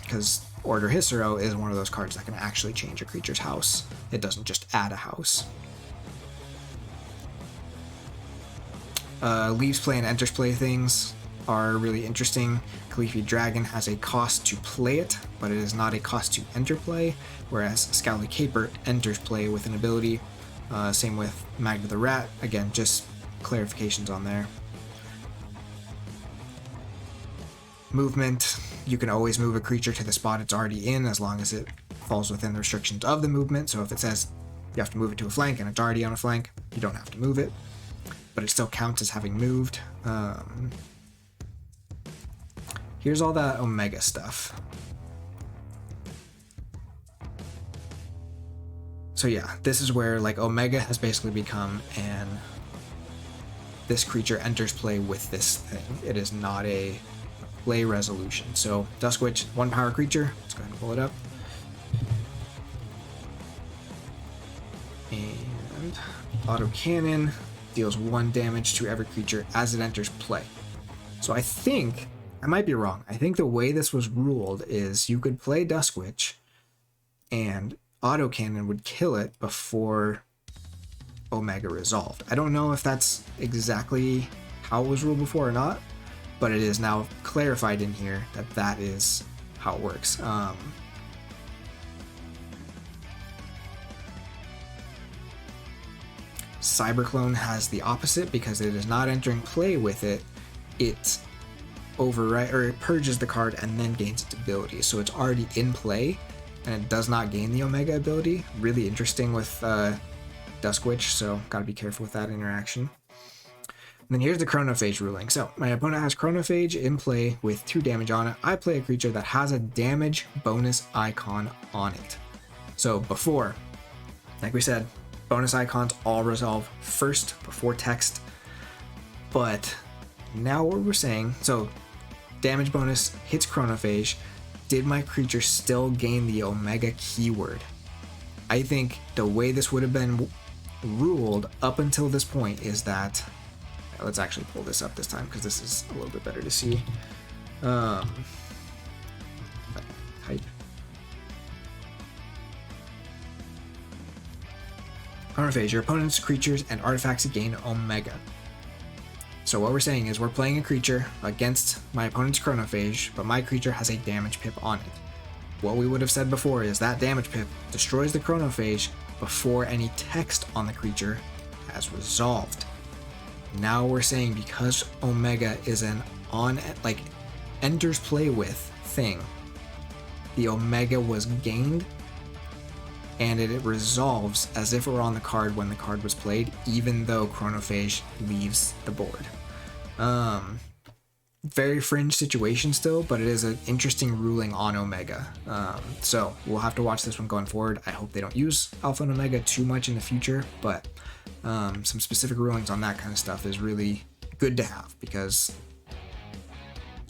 Because Order Hissero is one of those cards that can actually change a creature's house. It doesn't just add a house. Leaves play and enters play things are really interesting. Khalifi Dragon has a cost to play it, but it is not a cost to enter play, whereas Scowly Caper enters play with an ability. Same with Magda the Rat. Again, just clarifications on there. Movement. You can always move a creature to the spot it's already in as long as it falls within the restrictions of the movement. So if it says you have to move it to a flank and it's already on a flank, you don't have to move it, but it still counts as having moved. Here's all that Omega stuff. So yeah, this is where like Omega has basically become this creature enters play with this thing. It is not a play resolution. So Duskwitch, 1 power creature. Let's go ahead and pull it up. And autocannon deals 1 damage to every creature as it enters play. So I think, I might be wrong, I think the way this was ruled is you could play Duskwitch and autocannon would kill it before Omega resolved. I don't know if that's exactly how it was ruled before or not, but it is now clarified in here that that is how it works. Cyberclone has the opposite because it is not entering play with it. It it purges the card and then gains its ability. So it's already in play and it does not gain the Omega ability. Really interesting with Duskwitch, so gotta be careful with that interaction. And then here's the Chronophage ruling. So my opponent has Chronophage in play with 2 damage on it. I play a creature that has a damage bonus icon on it. So before, like we said, bonus icons all resolve first before text. But now what we're saying, so damage bonus hits Chronophage. Did my creature still gain the Omega keyword? I think the way this would have been ruled up until this point is that, let's actually pull this up this time because this is a little bit better to see. Type. All chronophage, your opponent's creatures and artifacts gain Omega. So what we're saying is we're playing a creature against my opponent's chronophage, but my creature has a damage pip on it. What we would have said before is that damage pip destroys the chronophage before any text on the creature has resolved. Now we're saying because Omega is an enters play with thing, the Omega was gained and it resolves as if it were on the card when the card was played, even though chronophage leaves the board. Very fringe situation still, but it is an interesting ruling on Omega. So we'll have to watch this one going forward. I hope they don't use Alpha and Omega too much in the future, but some specific rulings on that kind of stuff is really good to have, because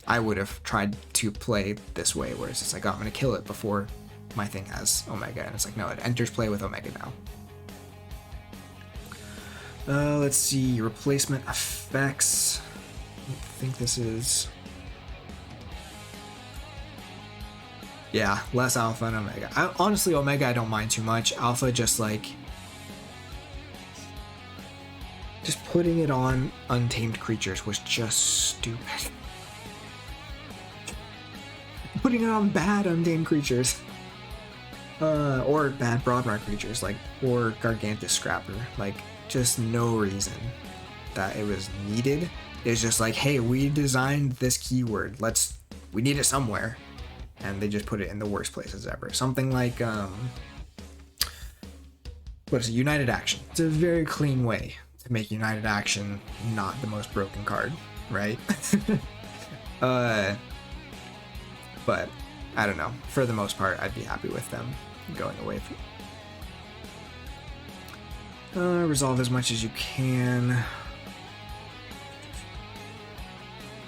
I would have tried to play this way, where it's just like, oh, I'm going to kill it before my thing has Omega, and it's like, no, it enters play with Omega now. Let's see, replacement effects. I think this is, yeah, less Alpha and Omega. Honestly, Omega I don't mind too much. Alpha, just putting it on untamed creatures was just stupid. Putting it on bad untamed creatures, or bad Broadmark creatures, or Gargantus Scrapper, just no reason that it was needed. It's just like, hey, we designed this keyword, we need it somewhere, and they just put it in the worst places ever. Something like what is it, United Action. It's a very clean way to make United Action not the most broken card, right? But I don't know, for the most part I'd be happy with them going away from resolve as much as you can.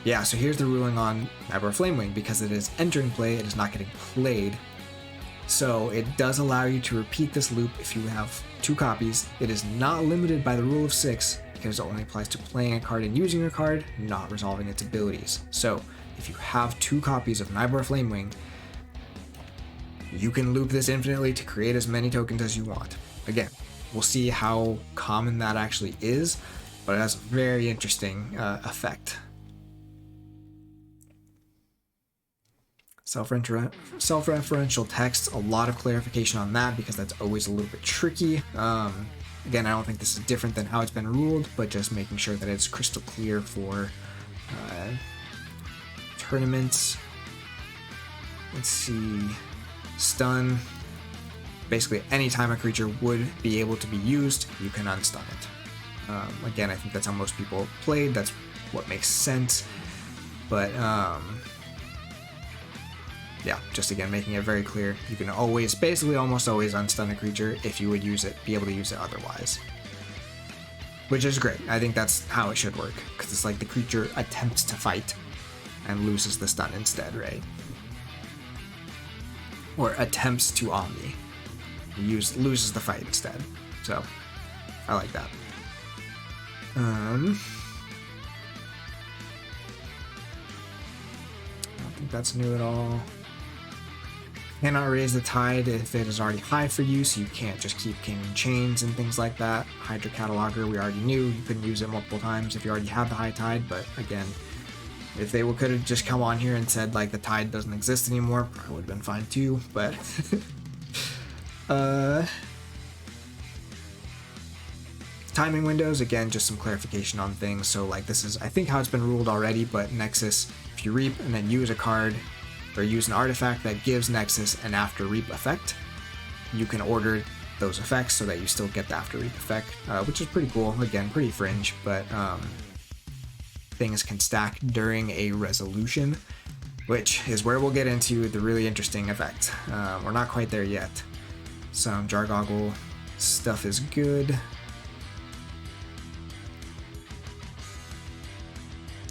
Yeah, so here's the ruling on Nybor Flamewing. Because it is entering play, it is not getting played. So it does allow you to repeat this loop if you have 2 copies. It is not limited by the rule of 6, because it only applies to playing a card and using a card, not resolving its abilities. So if you have 2 copies of Nybor Flamewing, you can loop this infinitely to create as many tokens as you want. Again, we'll see how common that actually is, but it has a very interesting effect. Self-referential text, a lot of clarification on that, because that's always a little bit tricky. Again, I don't think this is different than how it's been ruled, but just making sure that it's crystal clear for tournaments. Let's see, stun. Basically, anytime a creature would be able to be used, you can unstun it. Again, I think that's how most people played. That's what makes sense. But yeah, just again making it very clear, you can always, basically almost always, unstun a creature if you would be able to use it otherwise. Which is great. I think that's how it should work, because it's like the creature attempts to fight and loses the stun instead, right? Or attempts to Omni. Loses the fight instead. So, I like that. I don't think that's new at all. Cannot raise the tide if it is already high for you, so you can't just keep king chains and things like that. Hydra Cataloger, we already knew you couldn't use it multiple times if you already had the high tide, but again, if they could have just come on here and said the tide doesn't exist anymore, probably would have been fine too, but timing windows, again, just some clarification on things. So this is, I think, how it's been ruled already, but Nexus, if you reap and then use a card or use an artifact that gives Nexus an after reap effect, you can order those effects so that you still get the after reap effect, which is pretty cool. Again, pretty fringe, but things can stack during a resolution, which is where we'll get into the really interesting effect. We're not quite there yet. Some Jargoggle stuff is good.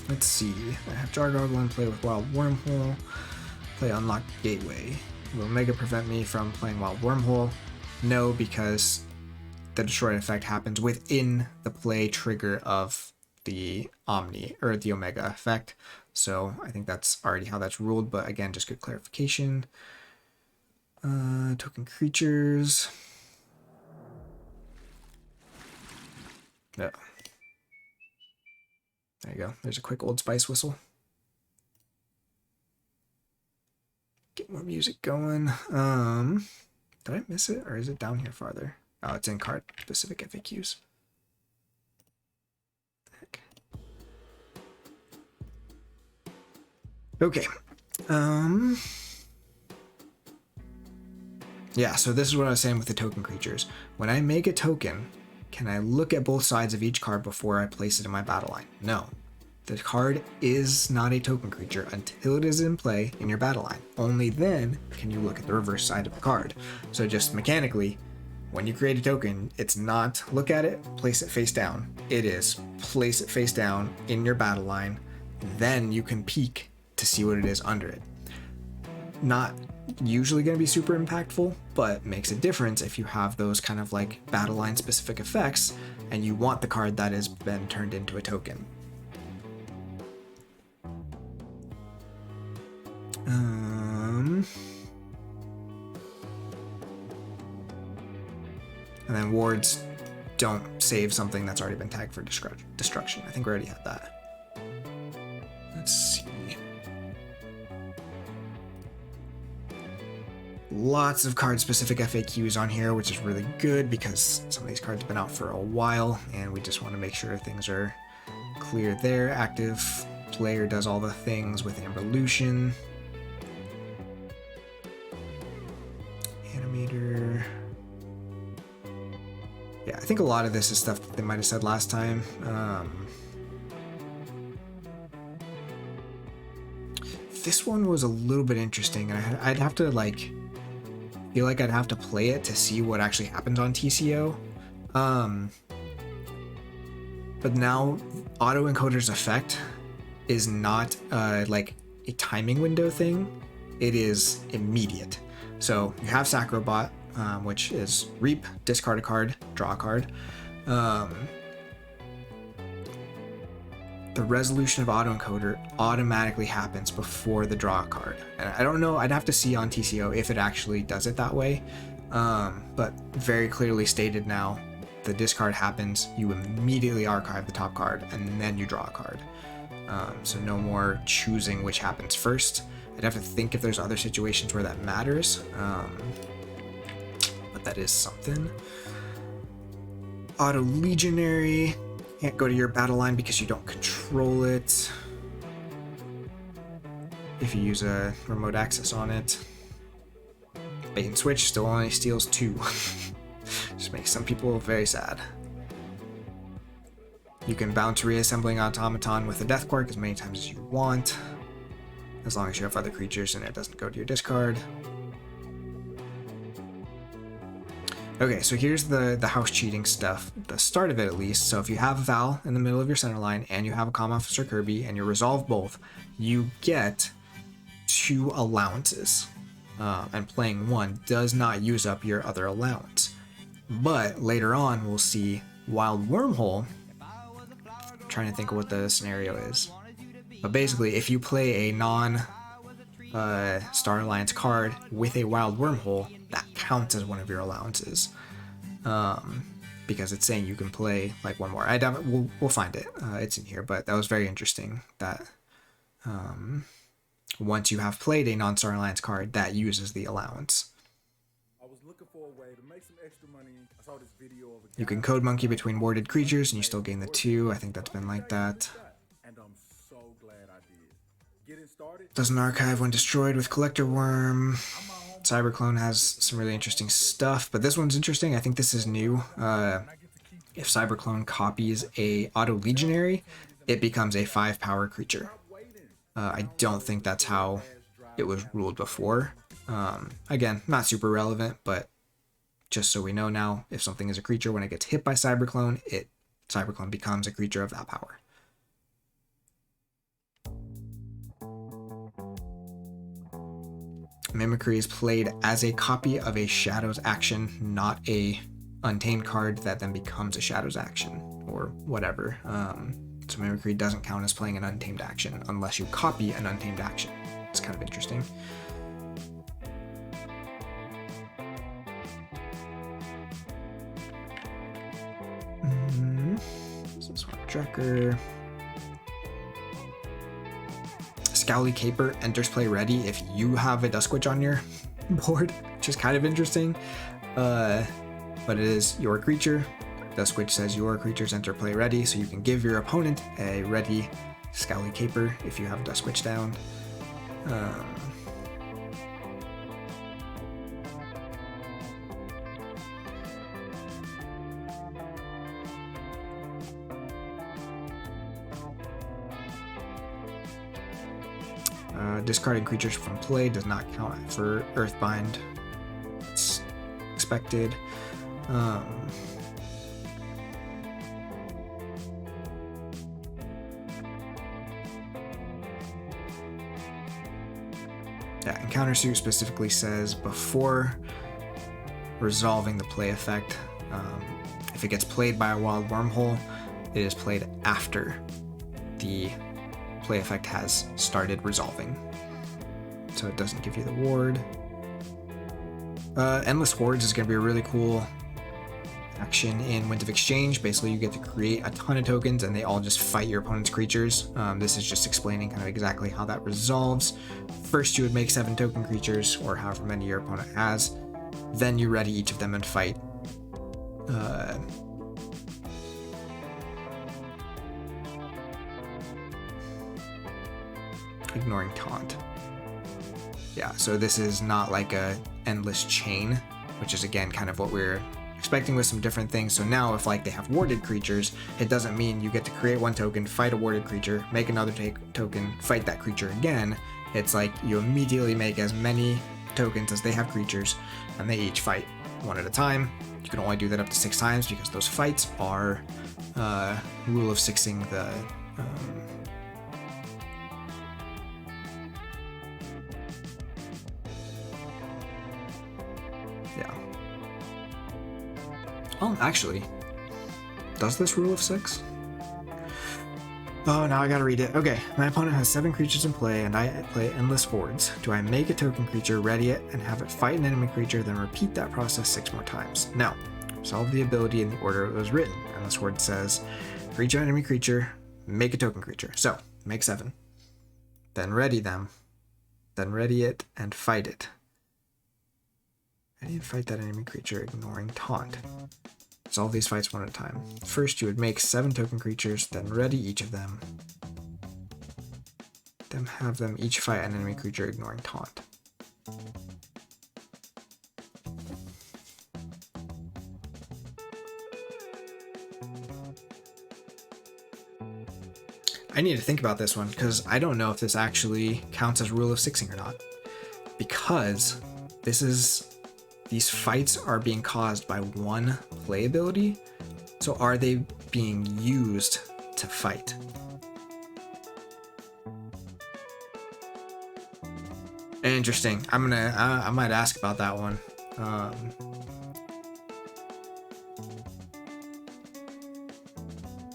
Let's see, I have Jargoggle and play with Wild Wormhole, play Unlock Gateway. Will Omega prevent me from playing Wild Wormhole? No, because the Destroy effect happens within the play trigger of the Omni, or the Omega effect. So I think that's already how that's ruled, but again, just good clarification. Token creatures. No. There you go. There's a quick Old Spice whistle. Get more music going. Did I miss it, or is it down here farther? Oh, it's in card specific FAQs. Heck. Okay. Yeah, so this is what I was saying with the token creatures. When I make a token, can I look at both sides of each card before I place it in my battle line? No. The card is not a token creature until it is in play in your battle line. Only then can you look at the reverse side of the card. So just mechanically, when you create a token, it's not look at it, place it face down. It is place it face down in your battle line, then you can peek to see what it is under it. Not usually going to be super impactful, but makes a difference if you have those kind of like battle line specific effects and you want the card that has been turned into a token. And then wards don't save something that's already been tagged for destruction. I think we already had that. Let's see. Lots of card-specific FAQs on here, which is really good because some of these cards have been out for a while, and we just want to make sure things are clear there. Active player does all the things with Amberlution. Animator. Yeah, I think a lot of this is stuff that they might have said last time. This one was a little bit interesting, and I'd have to feel like I'd have to play it to see what actually happens on TCO. But now autoencoder's effect is not like a timing window thing. It is immediate. So you have Sacrobot, which is reap, discard a card, draw a card. The resolution of autoencoder automatically happens before the draw card. And I don't know, I'd have to see on TCO if it actually does it that way. But very clearly stated now, the discard happens, you immediately archive the top card, and then you draw a card. So no more choosing which happens first. I'd have to think if there's other situations where that matters. But that is something. Auto Legionary. Can't go to your battle line because you don't control it. If you use a remote access on it. Bait and switch still only steals 2. Just makes some people very sad. You can bounce Reassembling Automaton with a Death Quark as many times as you want, as long as you have other creatures and it doesn't go to your discard. Okay, so here's the house cheating stuff, the start of it at least. So if you have Val in the middle of your center line and you have a Comm Officer Kirby and you resolve both, you get 2 allowances. And playing 1 does not use up your other allowance. But later on, we'll see Wild Wormhole. I'm trying to think of what the scenario is. But basically, if you play a non Star Alliance card with a Wild Wormhole, that counts as one of your allowances, because it's saying you can play like 1 more. We'll find it. It's in here, but that was very interesting that once you have played a non-Star Alliance card, that uses the allowance. I was looking for a way to make some extra money. I saw this video of You can code monkey between warded creatures, and you still gain the 2. I think that's been like that. And I'm so glad I did. Getting started. Doesn't archive when destroyed with Collector Worm. Cyberclone has some really interesting stuff, but this one's interesting. I think this is new. If Cyberclone copies a Auto Legionary, it becomes a 5 power creature. I don't think that's how it was ruled before. Again, not super relevant, but just so we know now, if something is a creature, when it gets hit by Cyberclone, Cyberclone becomes a creature of that power. Mimicry is played as a copy of a Shadows action, not a Untamed card that then becomes a Shadows action, or whatever. So Mimicry doesn't count as playing an Untamed action unless you copy an Untamed action. It's kind of interesting. Drekker. Scowly Caper enters play ready if you have a Dusk Witch on your board, which is kind of interesting. But it is your creature. Dusk Witch says your creatures enter play ready, so you can give your opponent a ready Scowly Caper if you have Dusk Witch down. Discarding creatures from play does not count for Earthbind. It's expected. Yeah, and Countersuit specifically says before resolving the play effect, if it gets played by a wild wormhole, it is played after the play effect has started resolving. So it doesn't give you the ward. Endless Hordes is going to be a really cool action in Wind of Exchange. Basically, you get to create a ton of tokens and they all just fight your opponent's creatures. This is just explaining kind of exactly how that resolves. First, you would make 7 token creatures, or however many your opponent has. Then you ready each of them and fight. Ignoring Taunt. Yeah, so this is not like a endless chain, which is again kind of what we're expecting with some different things. So now if like they have warded creatures, it doesn't mean you get to create 1 token, fight a warded creature, make another token, fight that creature again. It's like you immediately make as many tokens as they have creatures, and they each fight 1 at a time. You can only do that up to 6 times because those fights are rule of 6ing the yeah. Oh, actually, does this rule of 6? Oh, now I gotta read it. Okay, my opponent has 7 creatures in play, and I play Endless Hordes. Do I make a token creature, ready it, and have it fight an enemy creature, then repeat that process 6 more times? Now, solve the ability in the order it was written. Endless Horde says, for each enemy creature, make a token creature. So, make 7. Then ready them. Then ready it, and fight it. Ready and fight that enemy creature, ignoring Taunt. Solve these fights 1 at a time. First, you would make 7 token creatures, then ready each of them. Then have them each fight an enemy creature, ignoring Taunt. I need to think about this one, because I don't know if this actually counts as rule of 6ing or not. Because these fights are being caused by 1 play ability, so are they being used to fight? Interesting. I might ask about that one.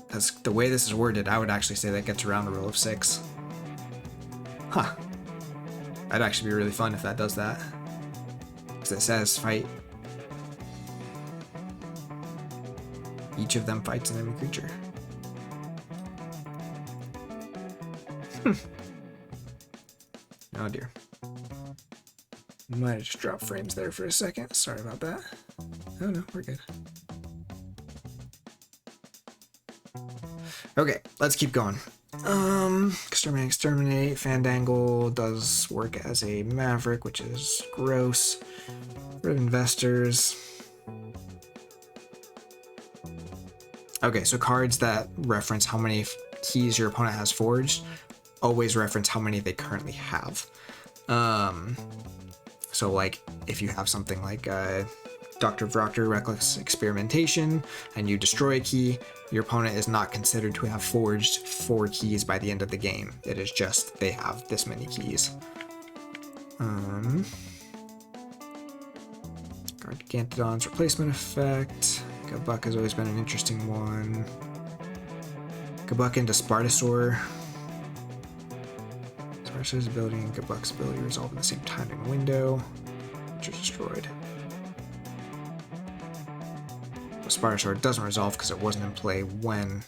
Because the way this is worded, I would actually say that gets around the rule of 6. Huh. That'd actually be really fun if that does that. It says fight. Each of them fights an enemy creature. Oh dear. Might have just dropped frames there for a second. Sorry about that. Oh no, we're good. Okay, let's keep going. Exterminate. Fandangle does work as a Maverick, which is gross. Red Investors. Okay, so cards that reference how many keys your opponent has forged always reference how many they currently have. So like if you have something like Dr. Proctor Reckless Experimentation and you destroy a key, your opponent is not considered to have forged 4 keys by the end of the game. It is just they have this many keys. Gargantodon's replacement effect. Gabuk has always been an interesting one. Gabuk into Spartasaur. Spartasaur's ability and Gabuk's ability resolve in the same timing window, which is destroyed. Spartasaur doesn't resolve because it wasn't in play when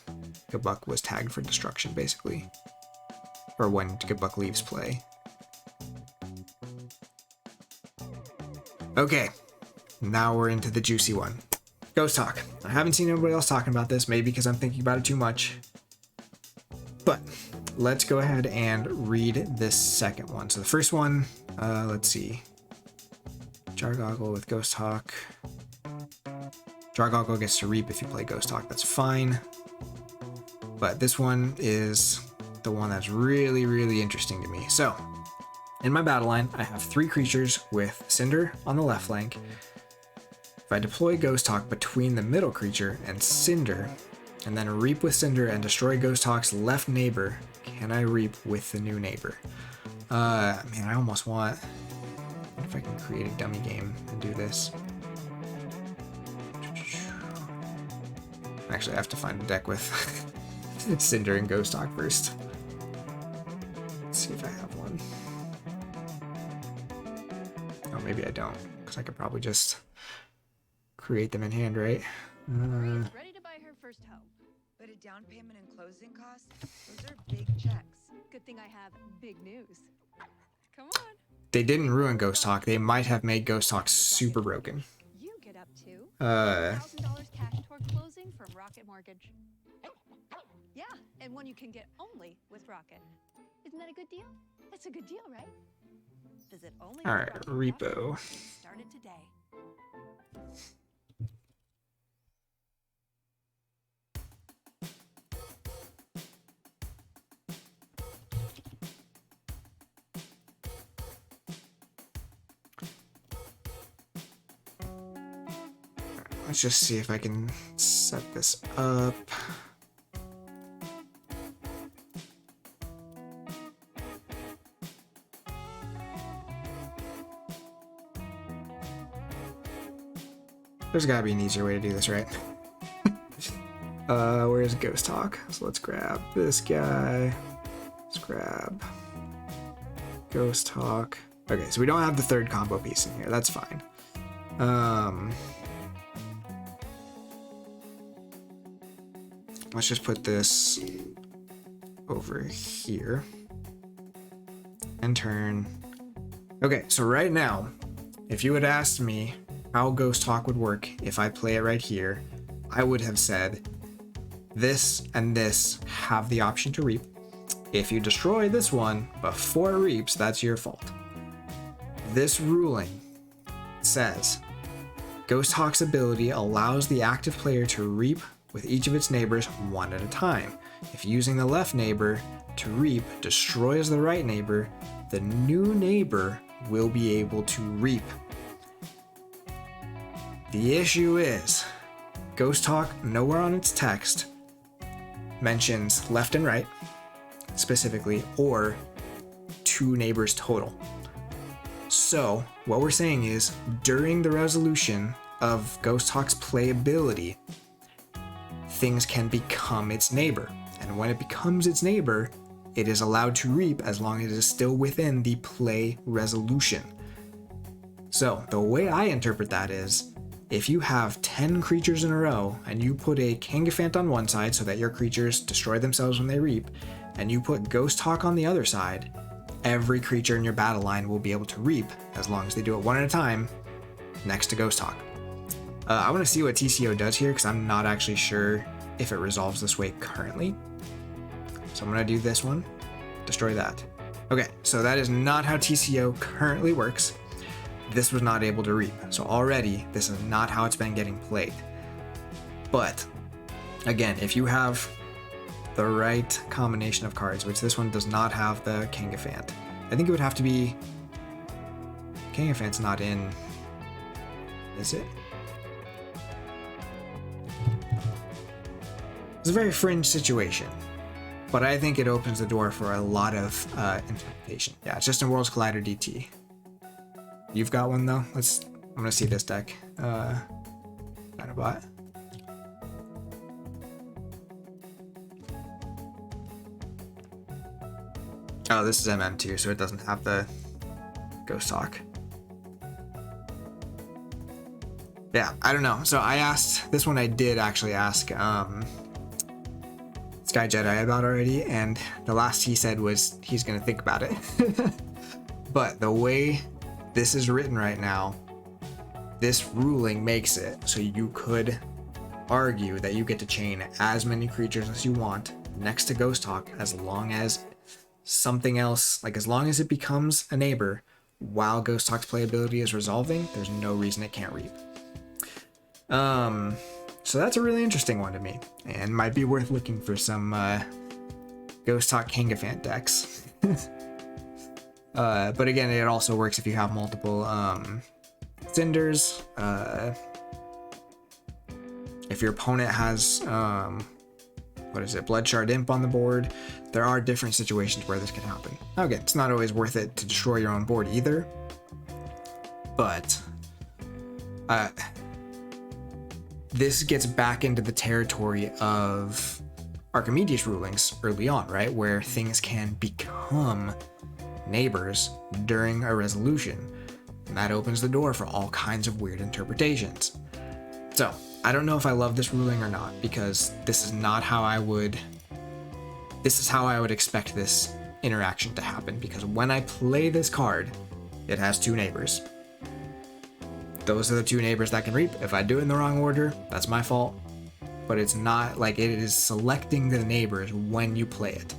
Gabuk was tagged for destruction, basically. Or when Gabuk leaves play. Okay, now we're into the juicy one. Ghost Talk. I haven't seen anybody else talking about this, maybe because I'm thinking about it too much. But let's go ahead and read this second one. So the first one, let's see. Jargoggle with Ghost Talk. Jargoggle gets to reap if you play Ghost Talk, that's fine. But this one is the one that's really, really interesting to me. So, in my battle line, I have 3 creatures with Cinder on the left flank. If I deploy Ghost Talk between the middle creature and Cinder, and then reap with Cinder and destroy Ghost Talk's left neighbor, can I reap with the new neighbor? Man, I almost want... What if I can create a dummy game and do this? Actually, I have to find a deck with Cinder and Ghost Talk first. Let's see if I have one. Oh, maybe I don't, because I could probably just create them in hand, right? Ready to buy her first home. But a down payment and closing costs? Those are big checks. Good thing I have big news. Come on. They didn't ruin Ghost Talk. They might have made Ghost Talk super broken. You get up to $1,000 cash toward closing from Rocket Mortgage. Yeah, and one you can get only with Rocket. Isn't that a good deal? That's a good deal, right? Visit only. All right, repo. Started today. Let's just see if I can set this up. There's gotta be an easier way to do this, right? Where's Ghost Talk? So let's grab this guy. Let's grab Ghost Talk. Okay, so we don't have the third combo piece in here. That's fine. Let's just put this over here and turn. Okay, so right now, if you had asked me how Ghost Talk would work if I play it right here, I would have said this and this have the option to reap. If you destroy this one before it reaps, that's your fault. This ruling says Ghost Talk's ability allows the active player to reap with each of its neighbors one at a time. If using the left neighbor to reap destroys the right neighbor, the new neighbor will be able to reap. The issue is, Ghost Talk nowhere on its text mentions left and right specifically, or 2 neighbors total. So what we're saying is, during the resolution of Ghost Talk's playability, things can become its neighbor. And when it becomes its neighbor, it is allowed to reap as long as it is still within the play resolution. So the way I interpret that is, if you have 10 creatures in a row and you put a Kangafant on one side so that your creatures destroy themselves when they reap, and you put Ghost Talk on the other side, every creature in your battle line will be able to reap as long as they do it one at a time next to Ghost Talk. I want to see what TCO does here because I'm not actually sure if it resolves this way currently. So I'm going to do this one, destroy that. Okay, so that is not how TCO currently works. This was not able to reap. So already, this is not how it's been getting played. But, again, if you have the right combination of cards, which this one does not have the Kangafant. I think it would have to be... Kangafant's not in... Is it? It's a very fringe situation, but I think it opens the door for a lot of interpretation. Yeah, it's just in Worlds Collider DT. You've got one though? I'm gonna see this deck. Dinobot. Oh, this is MM2, so it doesn't have the Ghost Talk. Yeah, I don't know. So I asked, this one I did actually ask Sky Jedi about already, and the last he said was he's gonna think about it. But the way this is written right now, this ruling makes it so you could argue that you get to chain as many creatures as you want next to Ghost Hawk, as long as something else, like as long as it becomes a neighbor while Ghost Hawk's playability is resolving, there's no reason it can't reap. So that's a really interesting one to me, and might be worth looking for some Ghost Hawk Kangafant decks. But again, it also works if you have multiple Cinders. If your opponent has Bloodshard Imp on the board, there are different situations where this can happen. Okay, it's not always worth it to destroy your own board either, but this gets back into the territory of Archimedes rulings early on, right? Where things can become neighbors during a resolution. And that opens the door for all kinds of weird interpretations. So, I don't know if I love this ruling or not, because this is not how I would expect this interaction to happen, because when I play this card, it has two neighbors. Those are the two neighbors that can reap. If I do it in the wrong order, that's my fault. But it's not like it is selecting the neighbors when you play it.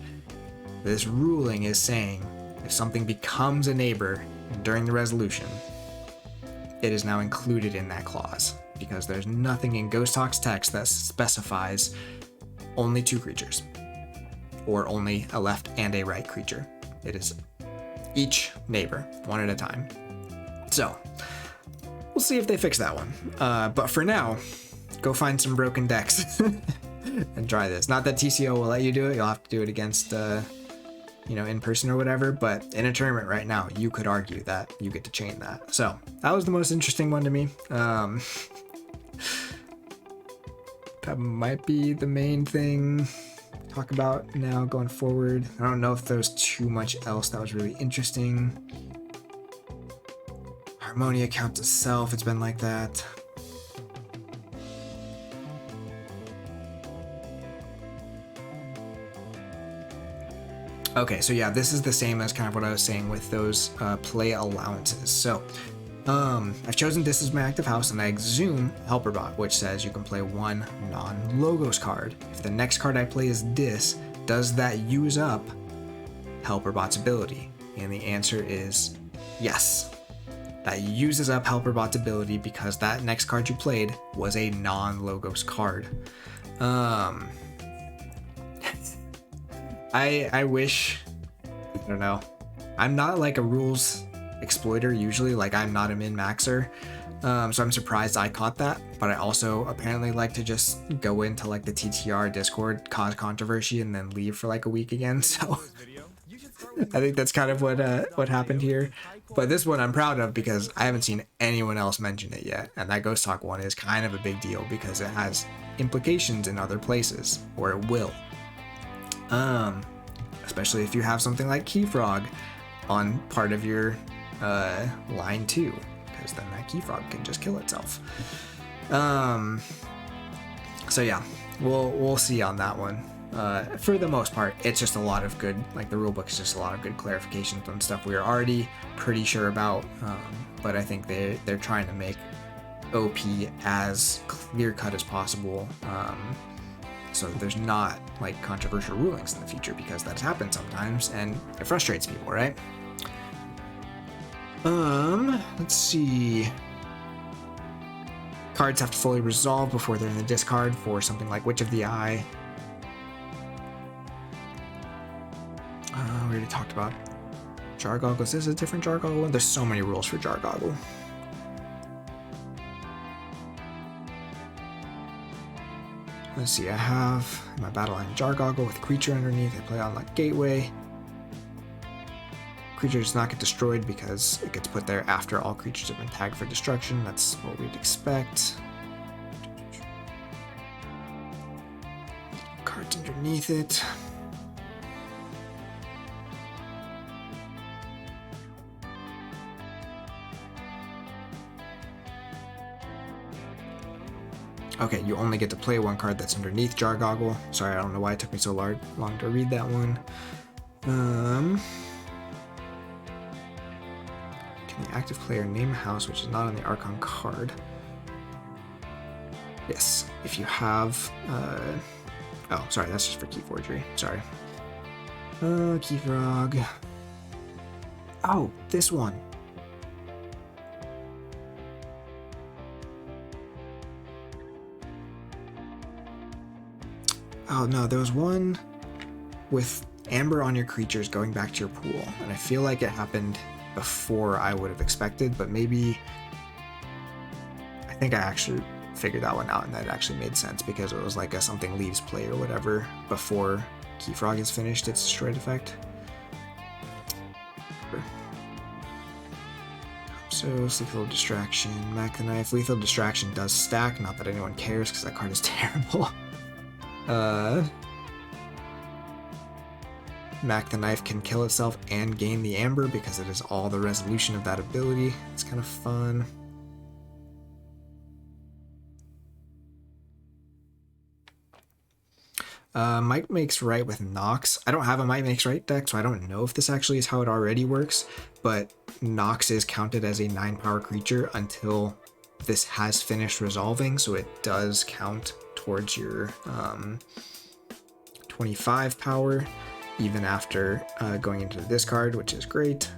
This ruling is saying if something becomes a neighbor during the resolution, it is now included in that clause, because there's nothing in Ghost Hawk's text that specifies only two creatures or only a left and a right creature. It is each neighbor, one at a time. So we'll see if they fix that one. But for now, go find some broken decks and try this. Not that TCO will let you do it. You'll have to do it against, in person or whatever. But in a tournament right now, you could argue that you get to chain that. So that was the most interesting one to me. That might be the main thing to talk about now going forward. I don't know if there's too much else that was really interesting. Harmonia count itself, it's been like that. Okay, so yeah, this is the same as kind of what I was saying with those play allowances. So I've chosen this as my active house, and I exhume Helperbot, which says you can play one non-logos card. If the next card I play is this, does that use up Helperbot's ability? And the answer is yes. That uses up Helperbot's ability because that next card you played was a non-logos card. I wish, I don't know, I'm not like a rules exploiter usually, like I'm not a min-maxer, so I'm surprised I caught that. But I also apparently like to just go into like the TTR Discord, cause controversy, and then leave for like a week again. So I think that's kind of what happened here. But this one I'm proud of because I haven't seen anyone else mention it yet, and that Ghost Talk one is kind of a big deal because it has implications in other places, or it will. Especially if you have something like Keyfrog on part of your line 2, because then that Keyfrog can just kill itself. So yeah, we'll see on that one. For the most part, it's just a lot of good, like the rulebook is just a lot of good clarifications on stuff we were already pretty sure about, but I think they're trying to make OP as clear cut as possible, so that there's not like controversial rulings in the future, because that's happened sometimes and it frustrates people, right? Let's see. Cards have to fully resolve before they're in the discard for something like Witch of the Eye. We already talked about Jargoggle. Is this a different Jargoggle one? There's so many rules for Jargoggle. Let's see, I have my battle line Jargoggle with creature underneath. I play on like Gateway. Creature does not get destroyed because it gets put there after all creatures have been tagged for destruction. That's what we'd expect. Cards underneath it. Okay, you only get to play one card that's underneath Jar Goggle. Sorry, I don't know why it took me so long to read that one. Can the active player name a house which is not on the Archon card? Yes, if you have... oh, sorry, that's just for Keyforgery. Sorry. Keyfrog. Oh, this one. Oh no, there was one with amber on your creatures going back to your pool, and I feel like it happened before I would have expected, but maybe... I think I actually figured that one out, and that actually made sense because it was like a something leaves play or whatever before Keyfrog is finished its destroyed effect. So, Lethal Distraction, Mac the Knife. Lethal Distraction does stack, not that anyone cares because that card is terrible. Mac the Knife can kill itself and gain the amber because it is all the resolution of that ability. It's kind of fun. Might Makes Right with Nox. I don't have a Might Makes Right deck, so I don't know if this actually is how it already works, but Nox is counted as a 9-power creature until this has finished resolving, so it does count towards your 25 power, even after going into the discard, which is great.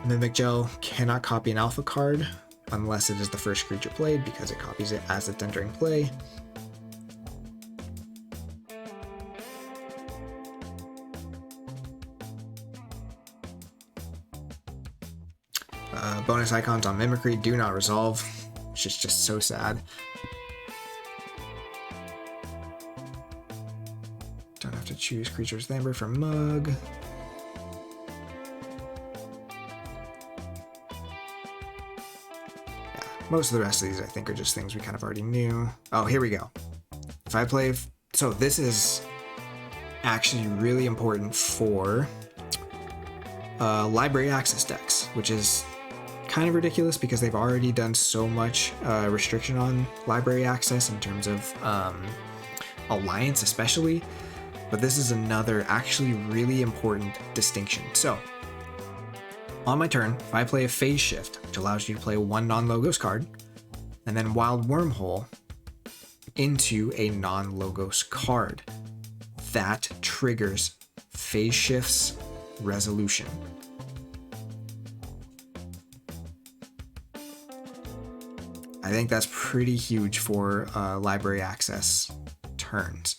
Mimic Gel cannot copy an alpha card unless it is the first creature played, because it copies it as it's entering play. Bonus icons on Mimicry do not resolve, which is just so sad. Don't have to choose creatures with amber for Mug. Yeah, most of the rest of these I think are just things we kind of already knew. Oh, here we go. If I play... So this is actually really important for library access decks, which is kind of ridiculous because they've already done so much restriction on library access in terms of Alliance especially, but this is another actually really important distinction. So on my turn, if I play a Phase Shift, which allows you to play one non-logos card, and then Wild Wormhole into a non-logos card, that triggers Phase Shift's resolution. I think that's pretty huge for library access turns.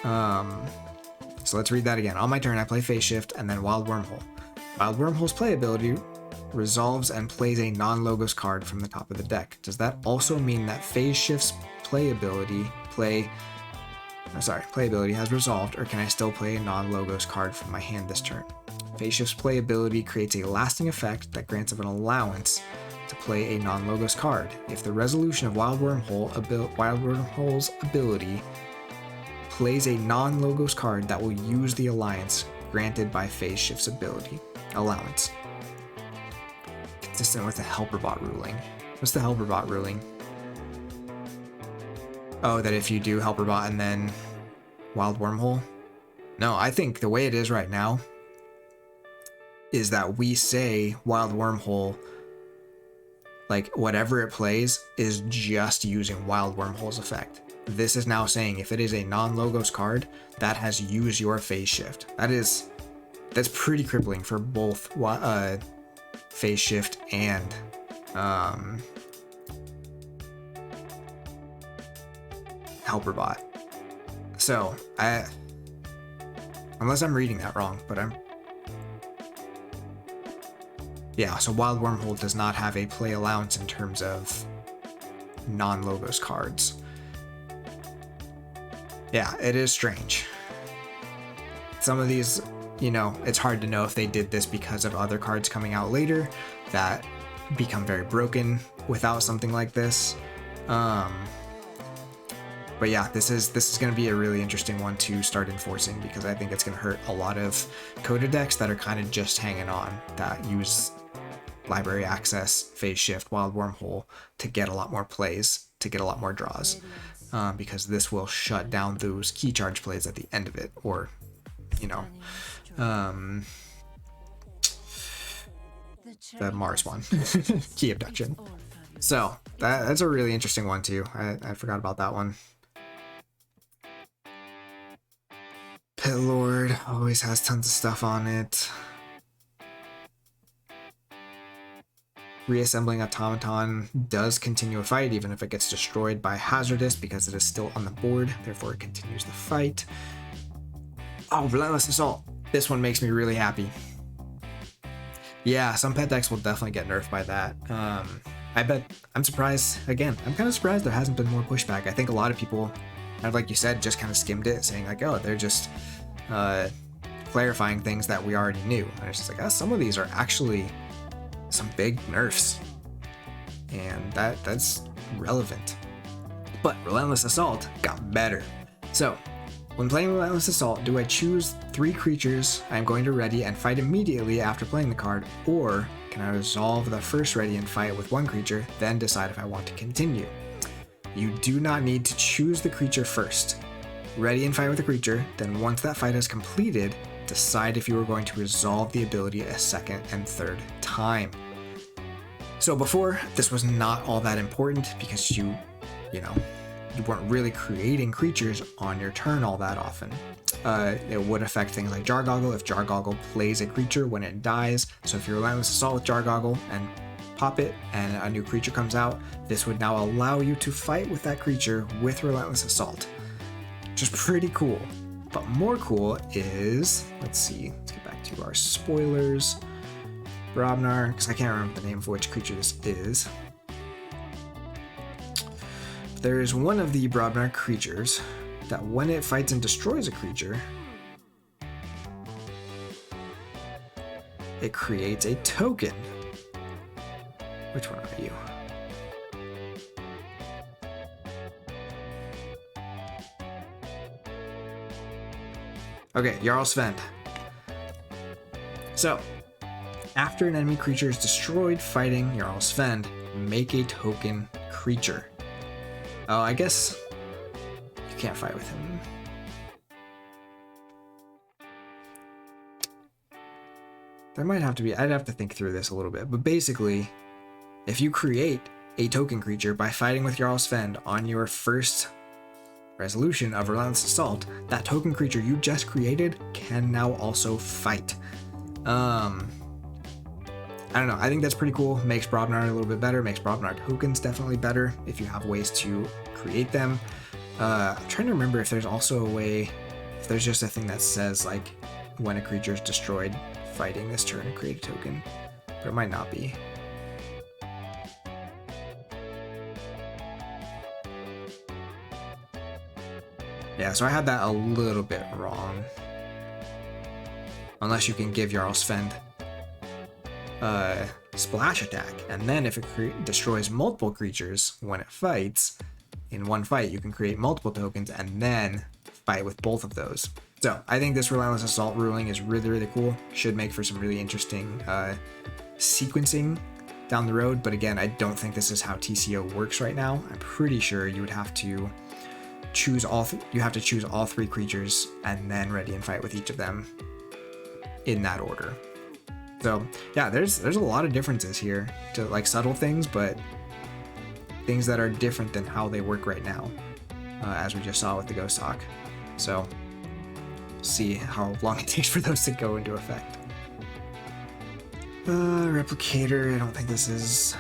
So let's read that again. On my turn, I play Phase Shift and then Wild Wormhole. Wild Wormhole's playability resolves and plays a non-logos card from the top of the deck. Does that also mean that Phase Shift's playability has resolved, or can I still play a non-logos card from my hand this turn? Phase Shift's playability creates a lasting effect that grants an allowance to play a non-logos card. If the resolution of Wild Wormhole's ability plays a non-logos card that will use the Alliance granted by Phase Shift's ability allowance. Consistent with the Helperbot ruling. What's the Helperbot ruling? Oh, that if you do Helperbot and then Wild Wormhole? No, I think the way it is right now is that we say Wild Wormhole, like whatever it plays is just using Wild Wormhole's effect. This is now saying if it is a non-logos card that has used your Phase Shift. That's pretty crippling for both Phase Shift and Helperbot. So unless I'm reading that wrong, but so Wild Wormhole does not have a play allowance in terms of non-logos cards. Yeah, it is strange. Some of these, it's hard to know if they did this because of other cards coming out later that become very broken without something like this. But yeah, this is going to be a really interesting one to start enforcing, because I think it's going to hurt a lot of Coda decks that are kind of just hanging on, that use library access, phase shift, wild wormhole to get a lot more plays, to get a lot more draws, because this will shut down those key charge plays at the end of it, or the Mars one, key abduction. So that's a really interesting one too. I forgot about that one. Pit Lord always has tons of stuff on it. Reassembling Automaton does continue a fight even if it gets destroyed by Hazardous because it is still on the board, therefore it continues the fight. Oh, Relentless Assault. This one makes me really happy. Yeah, some pet decks will definitely get nerfed by that. I bet, I'm surprised, again, I'm kind of surprised there hasn't been more pushback. I think a lot of people, like you said, just kind of skimmed it, saying like, oh, they're just clarifying things that we already knew. And it's just like, oh, some of these are actually some big nerfs, and that's relevant. But Relentless Assault got better. So when playing Relentless Assault, do I choose 3 creatures I'm going to ready and fight immediately after playing the card, or can I resolve the first ready and fight with 1 creature, then decide if I want to continue? You do not need to choose the creature first. Ready and fight with a creature, then once that fight is completed, decide if you are going to resolve the ability a second and third time. So before, this was not all that important because you weren't really creating creatures on your turn all that often. It would affect things like Jargoggle if Jargoggle plays a creature when it dies. So if you're Relentless Assault with Jargoggle and pop it and a new creature comes out, this would now allow you to fight with that creature with Relentless Assault, which is pretty cool. But more cool is, let's get back to our spoilers. Brobnar, because I can't remember the name of which creature this is. There is one of the Brobnar creatures that when it fights and destroys a creature, it creates a token. Which one are you? Okay, Jarl Sven. So, after an enemy creature is destroyed fighting Jarl Sven, make a token creature. Oh, I guess you can't fight with him. There might have to be, I'd have to think through this a little bit, but basically, if you create a token creature by fighting with Jarl Sven on your first resolution of Relentless Assault, that token creature you just created can now also fight. I don't know, I think that's pretty cool. Makes Brobnar a little bit better, makes Brobnar tokens definitely better if you have ways to create them. I'm trying to remember if there's also a way, if there's just a thing that says like when a creature is destroyed fighting this turn, create a token, but it might not be. Yeah, so I had that a little bit wrong. Unless you can give Jarl Sven splash attack, and then if it destroys multiple creatures when it fights, in one fight you can create multiple tokens and then fight with both of those. So I think this Relentless Assault ruling is really, really cool. Should make for some really interesting sequencing down the road, but again, I don't think this is how TCO works right now. I'm pretty sure you would have to choose you have to choose all 3 creatures and then ready and fight with each of them in that order. So yeah, there's a lot of differences here to like subtle things, but things that are different than how they work right now, as we just saw with the Ghost Hawk. So see how long it takes for those to go into effect. Replicator, I don't think this is...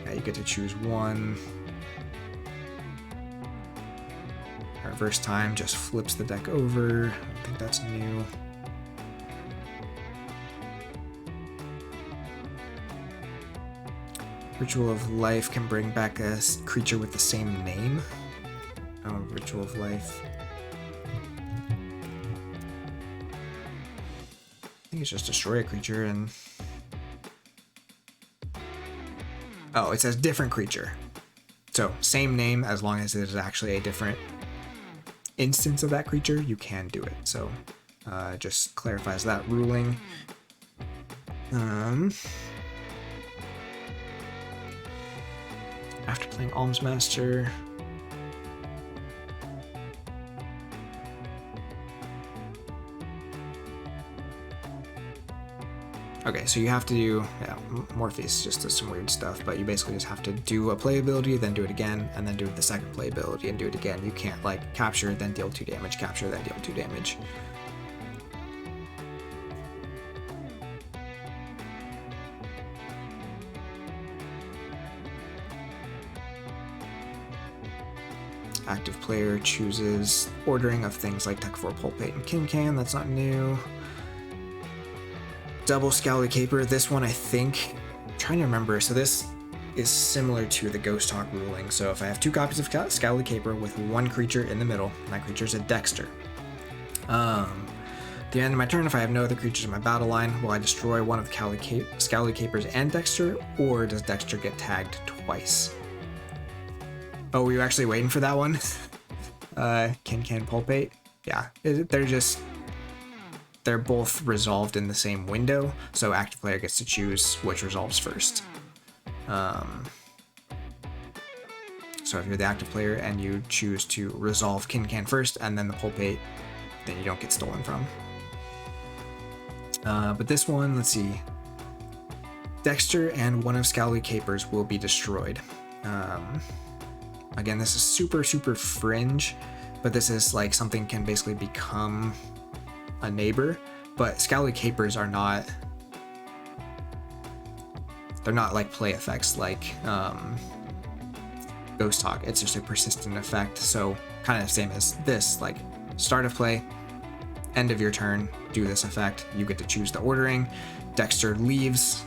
Yeah, you get to choose one. Reverse time just flips the deck over. I don't think that's new. Ritual of Life can bring back a creature with the same name. Oh, Ritual of Life. I think it's just destroy a creature and... Oh, it says different creature. So, same name, as long as it is actually a different instance of that creature, you can do it. So, just clarifies that ruling. After playing Alms Master. Okay, so you have to do, yeah, Morpheus just does some weird stuff, but you basically just have to do a play ability, then do it again, and then do the second play ability and do it again. You can't like capture, then deal 2 damage, capture, then deal 2 damage. Active player chooses ordering of things like Tech 4 Pulpate and Kincan, that's not new. Double Scowly Caper, this one I think, I'm trying to remember, so this is similar to the Ghost Talk ruling. So if I have 2 copies of Scowly Caper with 1 creature in the middle, and that creature's a Dexter. At the end of my turn, if I have no other creatures in my battle line, will I destroy one of the Scowly Capers and Dexter, or does Dexter get tagged twice? Oh, were you actually waiting for that one? Kincan Pulpate? Yeah, they're both resolved in the same window, so active player gets to choose which resolves first. So if you're the active player and you choose to resolve Kincan first and then the Pulpate, then you don't get stolen from. But this one, let's see. Dexter and one of Scowly Capers will be destroyed. Again, this is super, super fringe, but this is like something can basically become a neighbor, but Scowly Capers are not, they're not like play effects like Ghost Talk. It's just a persistent effect, so kind of the same as this, like start of play, end of your turn, do this effect, you get to choose the ordering. Dexter leaves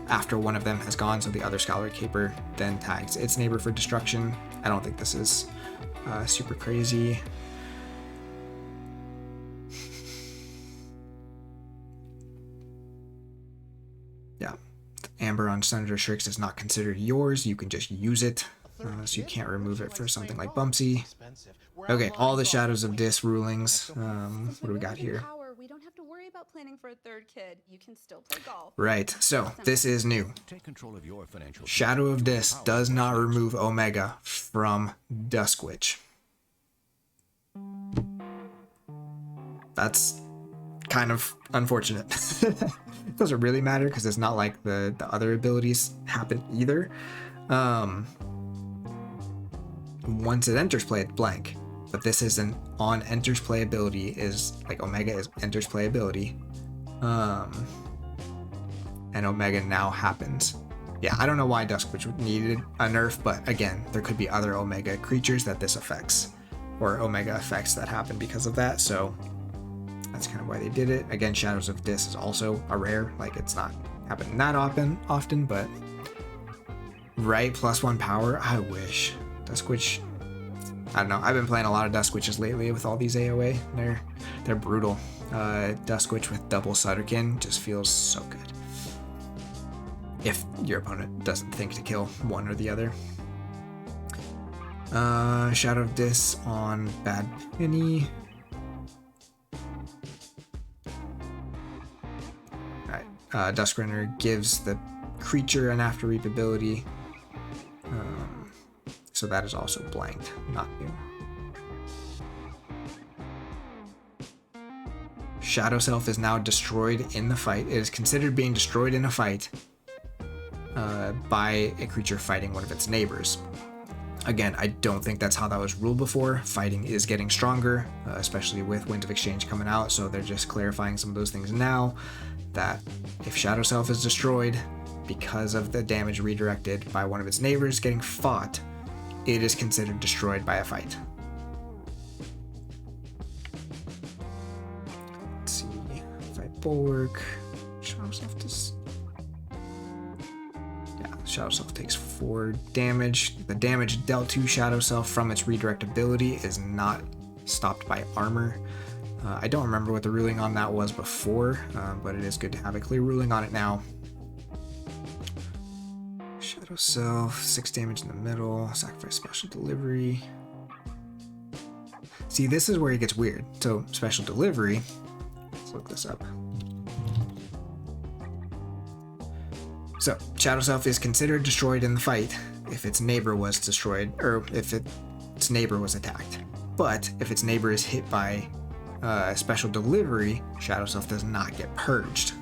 after one of them has gone, so the other Scowly Caper then tags its neighbor for destruction. I don't think this is super crazy. Yeah, Amber on Senator Strix is not considered yours. You can just use it, so you can't remove it for something like Bumpsy. Okay, all the Shadows of Dis rulings. What do we got here? We don't have to worry about planning for a 3rd kid. You can still play golf. Right, so this is new. Shadow of Dis does not remove Omega from Duskwitch. That's kind of unfortunate. It doesn't really matter because it's not like the other abilities happen either. Once it enters play, it's blank. But this is an on enters play ability, is like Omega is enters play ability. And Omega now happens. Yeah, I don't know why Duskwitch needed a nerf, but again, there could be other Omega creatures that this affects, or Omega effects that happen because of that, so that's kind of why they did it. Again, Shadows of Dis is also a rare, like it's not happening that often, but right, +1 power, I wish. Duskwitch, I don't know, I've been playing a lot of Duskwitches lately with all these AoA, they're brutal. Duskwitch with double Sutterkin just feels so good. If your opponent doesn't think to kill one or the other. Shadow of Dis on Bad Penny. Alright, Duskrunner gives the creature an After Reap ability. So that is also blanked, not new. Shadow Self is now destroyed in the fight. It is considered being destroyed in a fight by a creature fighting one of its neighbors. Again, I don't think that's how that was ruled before. Fighting is getting stronger, especially with Winds of Exchange coming out, so they're just clarifying some of those things now, that if Shadow Self is destroyed because of the damage redirected by one of its neighbors getting fought, it is considered destroyed by a fight. Let's see, fight Bulwark, Shadow Self does... Yeah, Shadow Self takes 4 damage. The damage dealt to Shadow Self from its redirect ability is not stopped by armor. I don't remember what the ruling on that was before, but it is good to have a clear ruling on it now. Shadow Self, 6 damage in the middle, sacrifice Special Delivery. See, this is where it gets weird. So, Special Delivery, let's look this up. So, Shadow Self is considered destroyed in the fight if its neighbor was destroyed, or if its neighbor was attacked. But if its neighbor is hit by special delivery, Shadow Self does not get purged.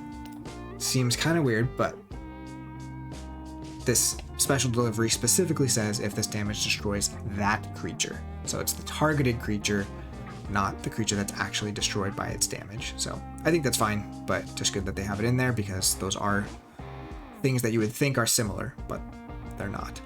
Seems kind of weird, but this special delivery specifically says if this damage destroys that creature. So it's the targeted creature, not the creature that's actually destroyed by its damage. So I think that's fine, but just good that they have it in there because those are things that you would think are similar, but they're not.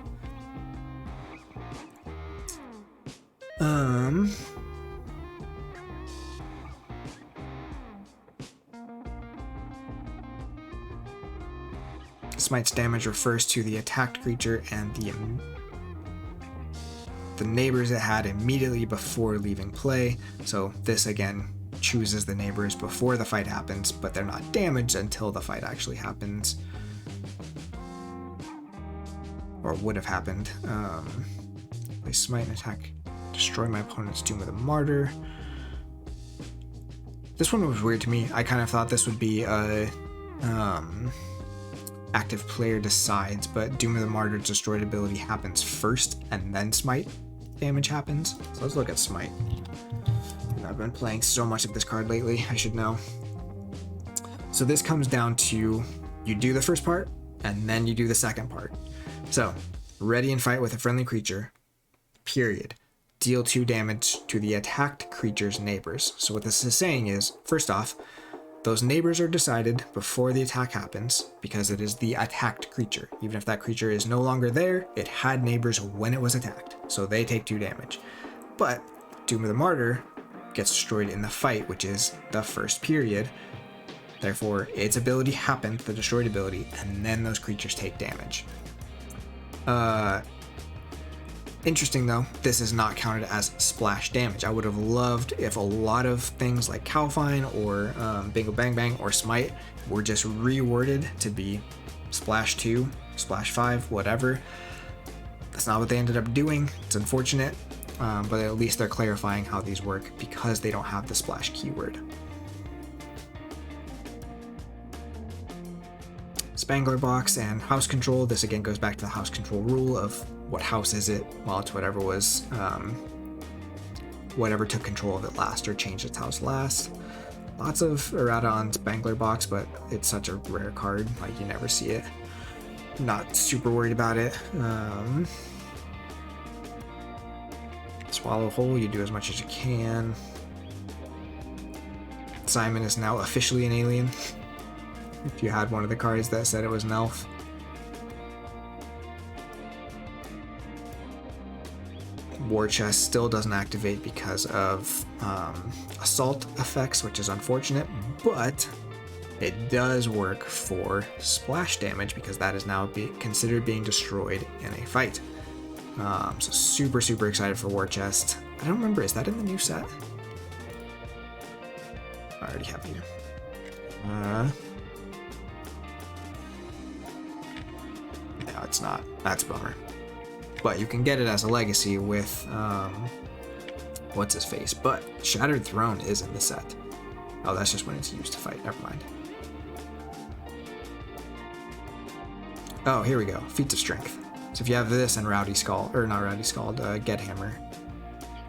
Smite's damage refers to the attacked creature and the neighbors it had immediately before leaving play. So this again chooses the neighbors before the fight happens, but they're not damaged until the fight actually happens. Or would have happened. They smite and attack, destroy my opponent's Doom of the Martyr. This one was weird to me. I kind of thought this would be a active player decides, but Doom of the Martyr's destroyed ability happens first and then smite damage happens. So let's look at smite. I've been playing so much of this card lately, I should know. So this comes down to you do the first part and then you do the second part. So ready and fight with a friendly creature, period. Deal 2 damage to the attacked creature's neighbors. So what this is saying is, first off, those neighbors are decided before the attack happens because it is the attacked creature. Even if that creature is no longer there, it had neighbors when it was attacked, so they take 2 damage. But Doom of the Martyr gets destroyed in the fight, which is the first period. Therefore, its ability happens, the destroyed ability, and then those creatures take damage. Interesting though, this is not counted as splash damage. I would have loved if a lot of things like Cowfine or Bingo Bang Bang or Smite were just reworded to be splash 2, splash 5, whatever. That's not what they ended up doing. It's unfortunate, but at least they're clarifying how these work because they don't have the splash keyword. Spangler Box and House Control. This again goes back to the House Control rule of what house is it? Well, it's whatever was, whatever took control of it last or changed its house last. Lots of errata on Spangler Box, but it's such a rare card, like you never see it. Not super worried about it. Swallow Whole, you do as much as you can. Simon is now officially an alien. If you had one of the cards that said it was an elf. War Chest still doesn't activate because of assault effects, which is unfortunate, but it does work for splash damage because that is now considered being destroyed in a fight. So super excited for War Chest. I don't remember, is that in the new set? I already have you. No, it's not. That's a bummer. But you can get it as a legacy with, what's his face? But Shattered Throne is in the set. Oh, that's just when it's used to fight. Never mind. Oh, here we go. Feats of Strength. So if you have this and Rowdy Scald, or not Rowdy Scald, Get Hammer.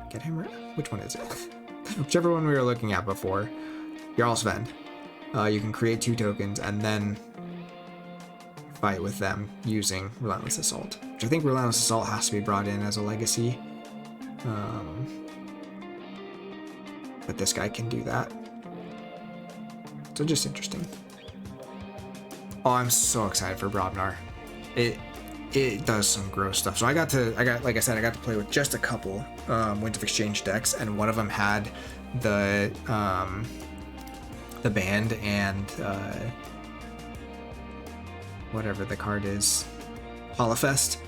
Get Hammer? Which one is it? Whichever one we were looking at before. Jarl Sven. You can create 2 tokens and then fight with them using Relentless Assault, which I think Relentless Assault has to be brought in as a legacy, but this guy can do that, so just interesting. Oh, I'm so excited for Brobnar. It does some gross stuff. So like I said, I got to play with just a couple Winds of Exchange decks, and one of them had the band and whatever the card is, Holofest.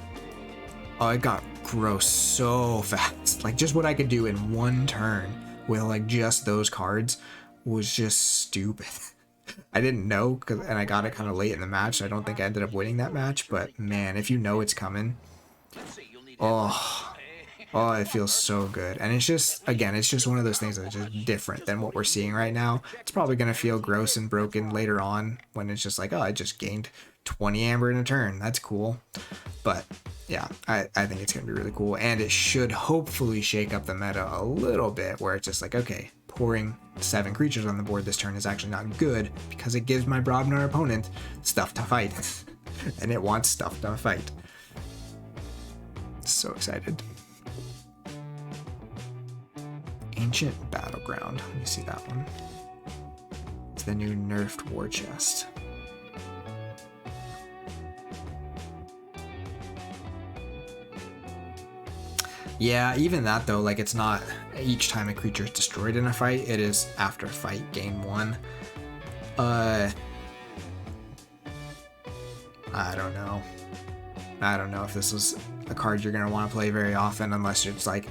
Oh, it got gross so fast. Like just what I could do in one turn with like just those cards was just stupid. I didn't know, and I got it kind of late in the match, so I don't think I ended up winning that match, but man, if you know it's coming, oh, Oh, it feels so good. And it's just, again, it's just one of those things that's just different than what we're seeing right now. It's probably going to feel gross and broken later on when it's just like, oh, I just gained 20 amber in a turn. That's cool. But yeah, I think it's going to be really cool. And it should hopefully shake up the meta a little bit where it's just like, okay, pouring 7 creatures on the board this turn is actually not good because it gives my Brobnar opponent stuff to fight. And it wants stuff to fight. So excited. Ancient Battleground. Let me see that one. It's the new nerfed war chest. Yeah, even that though, like it's not each time a creature is destroyed in a fight, it is after a fight, gain 1. I don't know. I don't know if this is a card you're going to want to play very often unless it's like,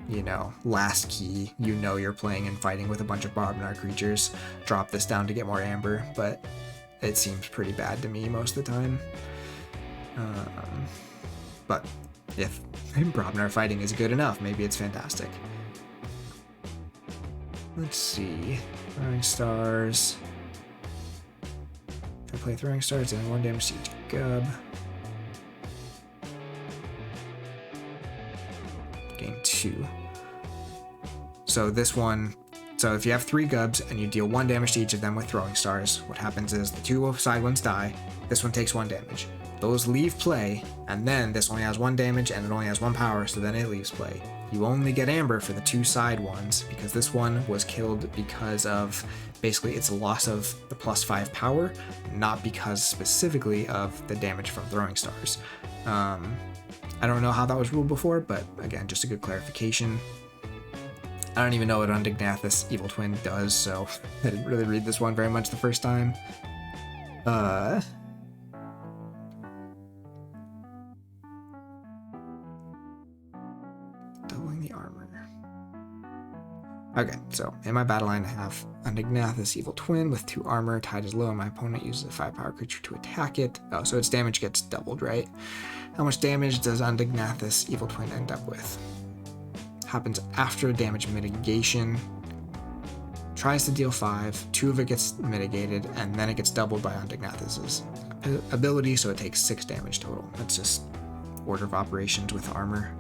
you know, last key, you know you're playing and fighting with a bunch of Brobnar creatures. Drop this down to get more amber, but it seems pretty bad to me most of the time. But if Brobnar fighting is good enough, maybe it's fantastic. Let's see. Throwing Stars. If I play Throwing Stars, then 1 damage to each Gub. Gain 2. So this one, so if you have 3 Gubs and you deal 1 damage to each of them with Throwing Stars, what happens is the 2 side ones die, this one takes 1 damage. Those leave play, and then this only has 1 damage and it only has 1 power, so then it leaves play. You only get amber for the 2 side ones because this one was killed because of basically its loss of the +5 power, not because specifically of the damage from Throwing Stars. I don't know how that was ruled before, but again, just a good clarification. I don't even know what Undignathus Evil Twin does, so I didn't really read this one very much the first time. Doubling the armor. Okay, so in my battle line I have Undignathus Evil Twin with 2 armor, tied as low, and my opponent uses a 5 power creature to attack it. Oh, so its damage gets doubled, right? How much damage does Undignathus Evil Twin end up with? Happens after damage mitigation. Tries to deal 5, 2 of it gets mitigated, and then it gets doubled by Undignathus's ability, so it takes 6 damage total. That's just order of operations with armor.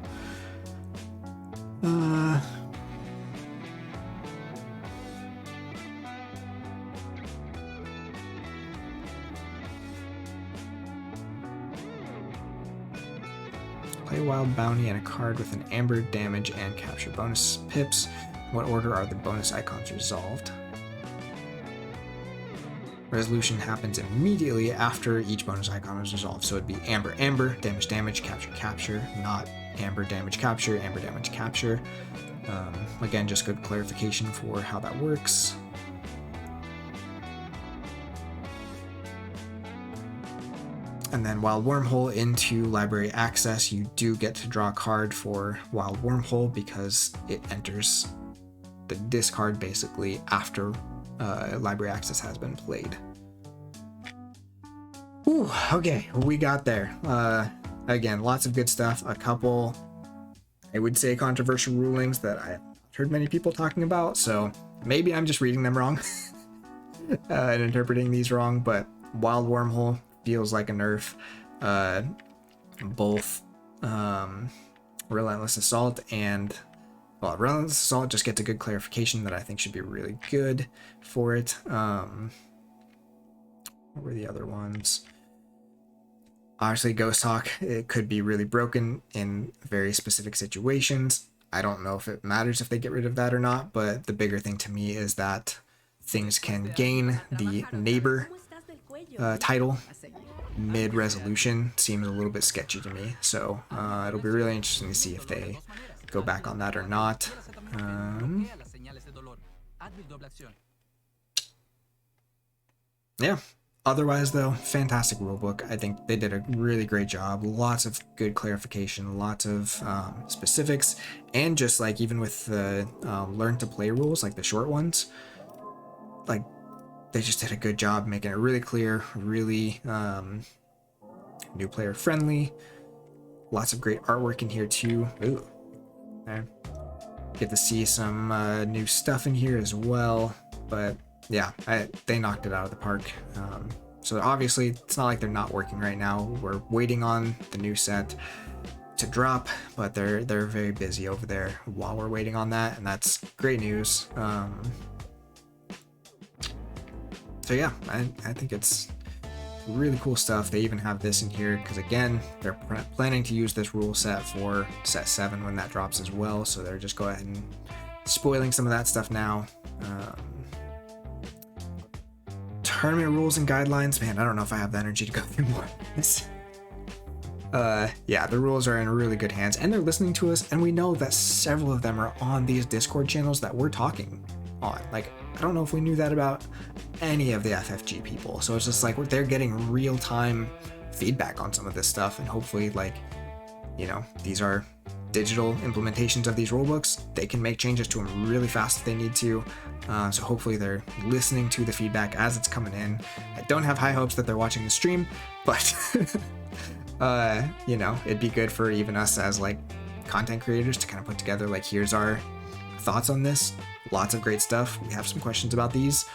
Play Wild Bounty and a card with an amber damage and capture bonus pips. What order are the bonus icons resolved? Resolution happens immediately after each bonus icon is resolved, so it'd be amber, amber, damage, damage, capture, capture, not amber, damage, capture, amber, damage, capture. Again, just good clarification for how that works. And then Wild Wormhole into Library Access, you do get to draw a card for Wild Wormhole because it enters the discard basically after Library Access has been played. Ooh, okay, we got there. Again, lots of good stuff. A couple, I would say, controversial rulings that I heard many people talking about, so maybe I'm just reading them wrong and interpreting these wrong, but Wild Wormhole feels like a nerf. Both Relentless Assault and, well, Relentless Assault just gets a good clarification that I think should be really good for it. What were the other ones? Obviously, Ghost Hawk, it could be really broken in very specific situations. I don't know if it matters if they get rid of that or not, but the bigger thing to me is that things can gain the neighbor title mid-resolution. Seems a little bit sketchy to me, so it'll be really interesting to see if they go back on that or not. Yeah, otherwise though, fantastic rulebook. I think they did a really great job. Lots of good clarification, lots of specifics, and just like even with the learn to play rules, like the short ones, like they just did a good job making it really clear, really new player friendly. Lots of great artwork in here too. Ooh. Okay. Get to see some new stuff in here as well. But yeah, they knocked it out of the park. So obviously it's not like they're not working right now. We're waiting on the new set to drop, but they're very busy over there while we're waiting on that, and that's great news. So yeah, I think it's really cool stuff. They even have this in here because again, they're planning to use this rule set for set 7 when that drops as well, so they're just go ahead and spoiling some of that stuff now. Tournament rules and guidelines, man, I don't know if I have the energy to go through more of this. Yeah, the rules are in really good hands, and they're listening to us, and we know that several of them are on these Discord channels that we're talking on. Like, I don't know if we knew that about any of the FFG people, so it's just like they're getting real-time feedback on some of this stuff, and hopefully, like, you know, these are digital implementations of these rulebooks. They can make changes to them really fast if they need to, so hopefully they're listening to the feedback as it's coming in. I don't have high hopes that they're watching the stream, but you know, it'd be good for even us as like content creators to kind of put together like, here's our thoughts on this. Lots of great stuff. We have some questions about these.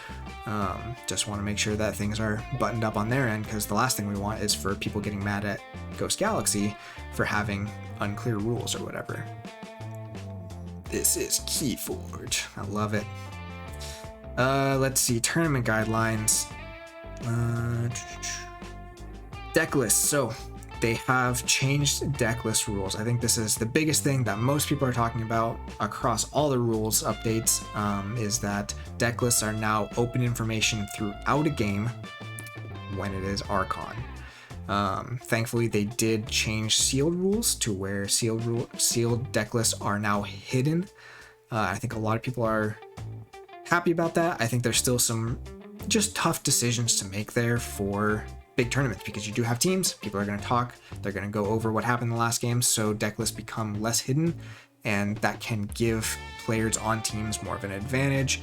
Just want to make sure that things are buttoned up on their end, because the last thing we want is for people getting mad at Ghost Galaxy for having unclear rules or whatever. This is Keyforge. I love it. Let's see, tournament guidelines. Deck lists. So they have changed deck list rules. I think this is the biggest thing that most people are talking about across all the rules updates, is that deck lists are now open information throughout a game when it is Archon. Thankfully, they did change sealed rules to where sealed deck lists are now hidden. I think a lot of people are happy about that. I think there's still some just tough decisions to make there for big tournaments, because you do have teams, people are going to talk, they're going to go over what happened in the last game, so deck lists become less hidden, and that can give players on teams more of an advantage.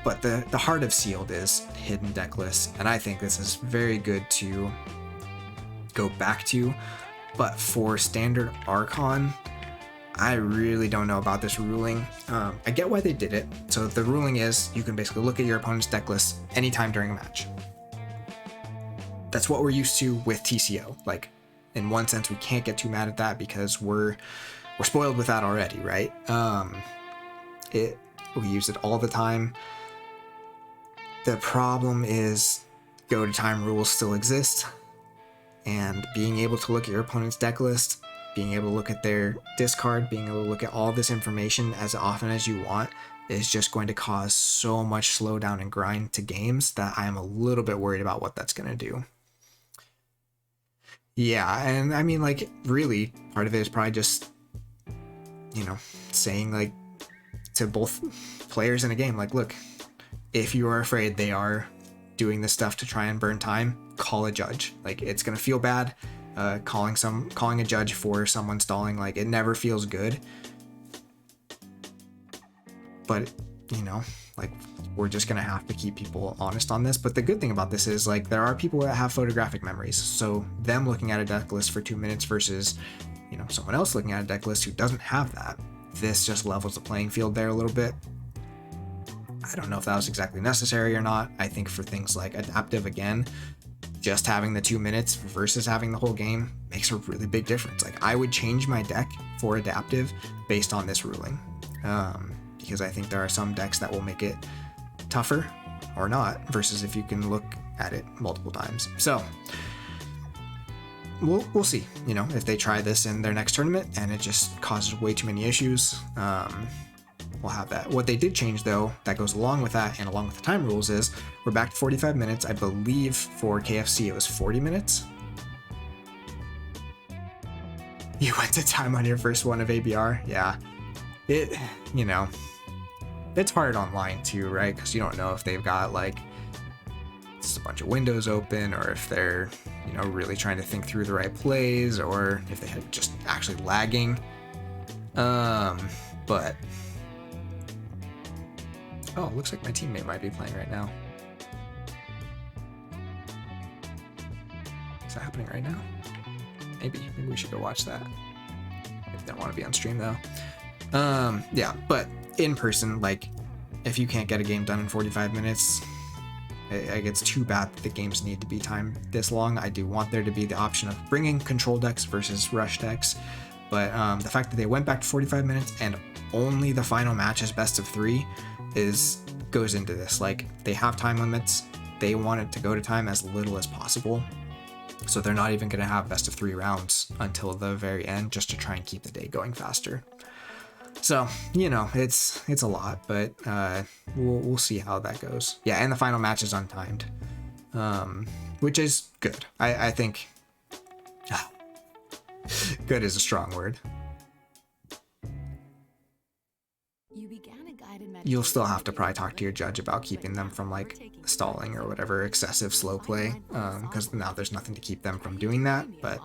But the heart of sealed is hidden deck lists, and I think this is very good to go back to. But for standard Archon, I really don't know about this ruling. I get why they did it. So the ruling is you can basically look at your opponent's deck list anytime during a match. That's what we're used to with TCO. Like, in one sense, we can't get too mad at that because we're spoiled with that already, right? We use it all the time. The problem is go to time rules still exist, and being able to look at your opponent's deck list, being able to look at their discard, being able to look at all this information as often as you want is just going to cause so much slowdown and grind to games that I'm a little bit worried about what that's going to do. Yeah, and I mean, like, really, part of it is probably just, you know, saying, like, to both players in a game, like, look, if you are afraid they are doing this stuff to try and burn time, call a judge. Like, it's gonna feel bad, calling a judge for someone stalling, like, it never feels good. But, you know, like, we're just gonna have to keep people honest on this. But the good thing about this is, like, there are people that have photographic memories, so them looking at a deck list for 2 minutes versus, you know, someone else looking at a deck list who doesn't have that, this just levels the playing field there a little bit. I don't know if that was exactly necessary or not. I think for things like adaptive, again, just having the 2 minutes versus having the whole game makes a really big difference. Like, I would change my deck for adaptive based on this ruling, because I think there are some decks that will make it tougher or not, versus if you can look at it multiple times. So we'll see, you know, if they try this in their next tournament and it just causes way too many issues. We'll have that. What they did change, though, that goes along with that and along with the time rules, is we're back to 45 minutes. I believe for KFC it was 40 minutes. You went to time on your first one of ABR? Yeah. It, you know, it's hard online too, right? Because you don't know if they've got, like, just a bunch of windows open, or if they're, you know, really trying to think through the right plays, or if they had just actually lagging. But oh, it looks like my teammate might be playing right now. Is that happening right now? Maybe we should go watch that. Don't want to be on stream though. Yeah, but in person, like, if you can't get a game done in 45 minutes, it's too bad that the games need to be timed this long. I do want there to be the option of bringing control decks versus rush decks, but the fact that they went back to 45 minutes and only the final match is best of 3 goes into this. Like, they have time limits. They want it to go to time as little as possible. So they're not even going to have best of 3 rounds until the very end, just to try and keep the day going faster. So, you know, it's a lot, but we'll see how that goes. Yeah, and the final match is untimed, which is good. I think good is a strong word. You'll still have to probably talk to your judge about keeping them from like stalling or whatever, excessive slow play, because now there's nothing to keep them from doing that. But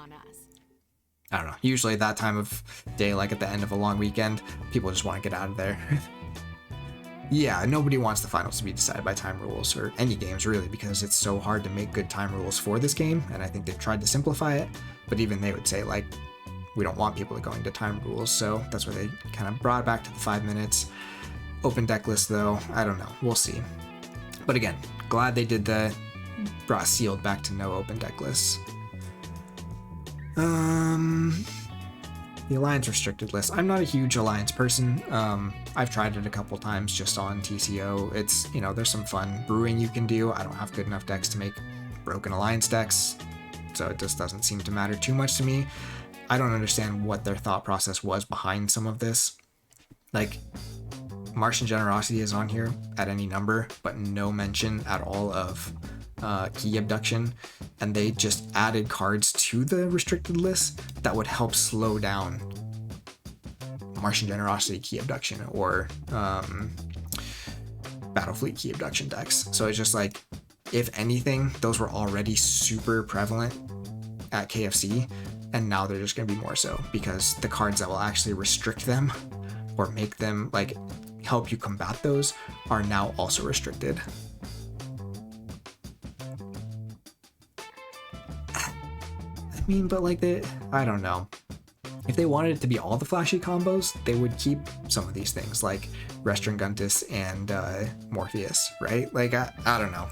I don't know, usually that time of day, like at the end of a long weekend, people just want to get out of there. Yeah, nobody wants the finals to be decided by time rules, or any games really, because it's so hard to make good time rules for this game, and I think they've tried to simplify it, but even they would say, like, we don't want people going to time rules, so that's why they kind of brought it back to the 5 minutes. Open deck list though, I don't know, we'll see. But again, glad they did brought sealed back to no open deck lists. The Alliance restricted list. I'm not a huge Alliance person. I've tried it a couple times just on TCO. It's, you know, there's some fun brewing you can do. I don't have good enough decks to make broken Alliance decks, so it just doesn't seem to matter too much to me. I don't understand what their thought process was behind some of this. Like, Martian Generosity is on here at any number, but no mention at all of Key Abduction, and they just added cards to the restricted list that would help slow down Martian Generosity Key Abduction or Battlefleet Key Abduction decks. So it's just like, if anything, those were already super prevalent at KFC, and now they're just going to be more so, because the cards that will actually restrict them or make them like help you combat those are now also restricted. I mean, but like, I don't know. If they wanted it to be all the flashy combos, they would keep some of these things like Restringuntus and Morpheus, right? Like, I don't know.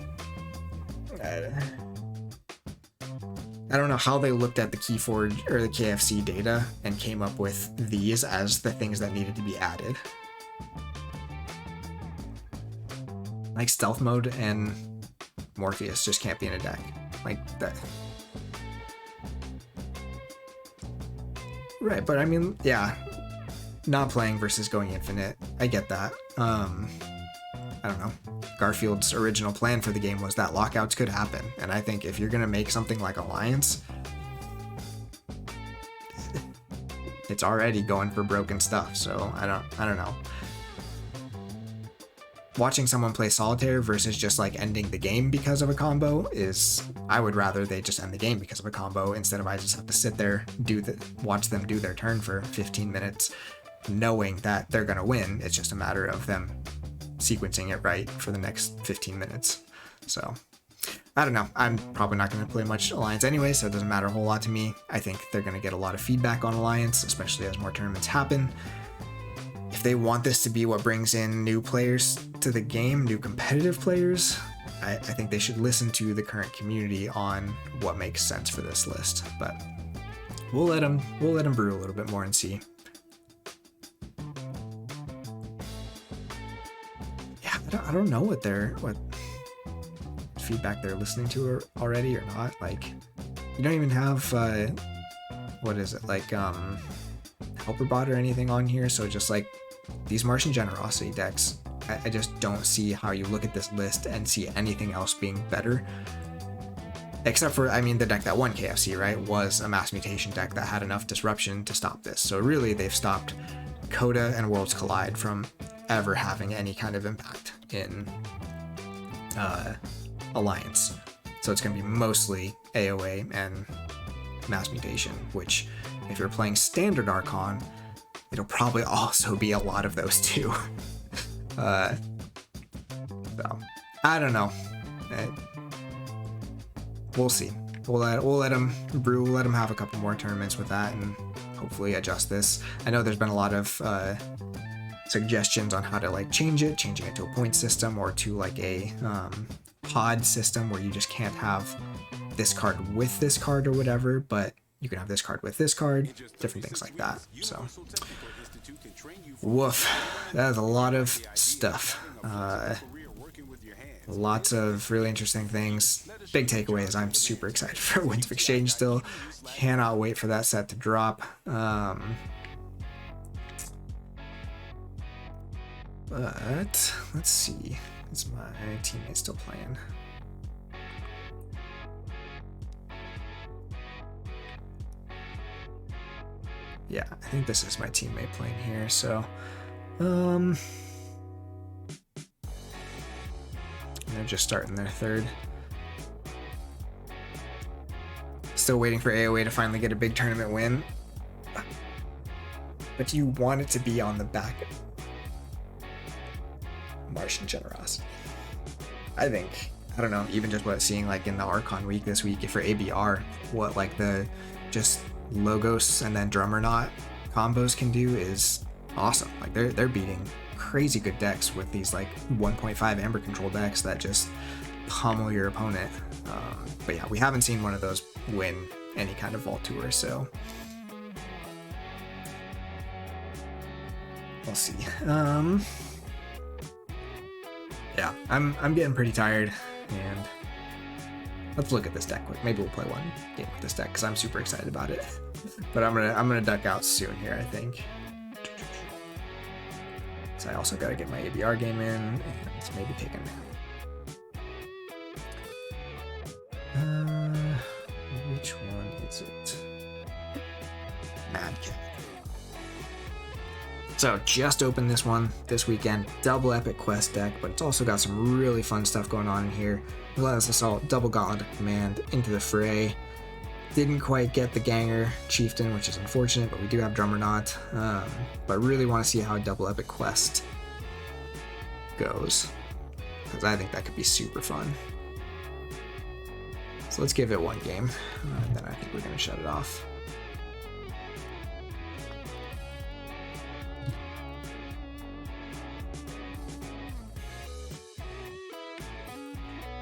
I don't know how they looked at the Keyforge or the KFC data and came up with these as the things that needed to be added. Like, Stealth Mode and Morpheus just can't be in a deck. Like, that. Right, but I mean, yeah. Not playing versus going infinite. I get that. I don't know. Garfield's original plan for the game was that lockouts could happen. And I think if you're going to make something like Alliance, it's already going for broken stuff. So I don't know. Watching someone play solitaire versus just like ending the game because of a combo is, I would rather they just end the game because of a combo instead of I just have to sit there, watch them do their turn for 15 minutes, knowing that they're going to win. It's just a matter of them sequencing it right for the next 15 minutes. So I don't know. I'm probably not going to play much Alliance anyway, so it doesn't matter a whole lot to me. I think they're going to get a lot of feedback on Alliance, especially as more tournaments happen. If they want this to be what brings in new players to the game, new competitive players, I think they should listen to the current community on what makes sense for this list. But we'll let them brew a little bit more and see. Yeah, I don't know what feedback they're listening to already or not. Like, you don't even have what is it, like helper bot or anything on here, so just like these Martian Generosity decks, I just don't see how you look at this list and see anything else being better, except for, I mean, the deck that won KFC, right, was a mass mutation deck that had enough disruption to stop this. So really they've stopped Coda and Worlds Collide from ever having any kind of impact in Alliance. So it's going to be mostly AoA and mass mutation, which if you're playing standard Archon, it'll probably also be a lot of those too. So I don't know. We'll see. We'll let them brew. We'll let them have a couple more tournaments with that, and hopefully adjust this. I know there's been a lot of suggestions on how to like changing it to a point system or to like a pod system where you just can't have this card with this card or whatever, but you can have this card with this card, different things like that. So, woof, that is a lot of stuff. Lots of really interesting things. Big takeaway is I'm super excited for Winds of Exchange still. Cannot wait for that set to drop. But let's see. Is my teammate still playing? Yeah, I think this is my teammate playing here, so they're just starting their third. Still waiting for AOA to finally get a big tournament win. But you want it to be on the back Martian Generosity. I think, I don't know, even just what seeing like in the Archon week this week for ABR, what like the just Logos and then Drummernaut combos can do is awesome. Like they're beating crazy good decks with these like 1.5 Amber control decks that just pummel your opponent. But yeah, we haven't seen one of those win any kind of Vault Tour, so we'll see. Yeah, I'm getting pretty tired, and let's look at this deck quick. Maybe we'll play one game with this deck because I'm super excited about it. But I'm gonna duck out soon here, I think. So I also gotta get my ABR game in and maybe take a nap. Which one is it? Mad Cat. So just opened this one this weekend, double epic quest deck, but it's also got some really fun stuff going on in here. Relentless Assault, double Gauntlet of Command, Into the Fray. Didn't quite get the Ganger Chieftain, which is unfortunate, but we do have Drummernaut. But really want to see how double epic quest goes, because I think that could be super fun. So let's give it one game, and then I think we're going to shut it off.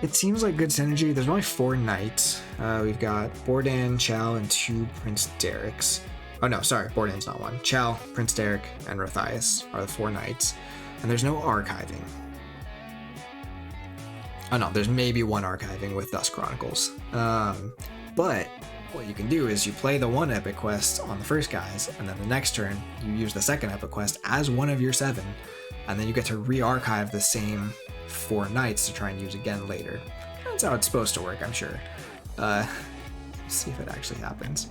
It seems like good synergy. There's only 4 knights. We've got Bordan, Chow, and 2 Prince Derricks. Oh no, sorry, Bordan's not one. Chow, Prince Derrick, and Rothias are the 4 knights. And there's no archiving. Oh no, there's maybe 1 archiving with Dusk Chronicles. But what you can do is you play the 1 epic quest on the first guys, and then the next turn you use the 2nd epic quest as one of your 7, and then you get to re-archive the same 4 knights to try and use again later. That's how it's supposed to work, I'm sure. See if it actually happens.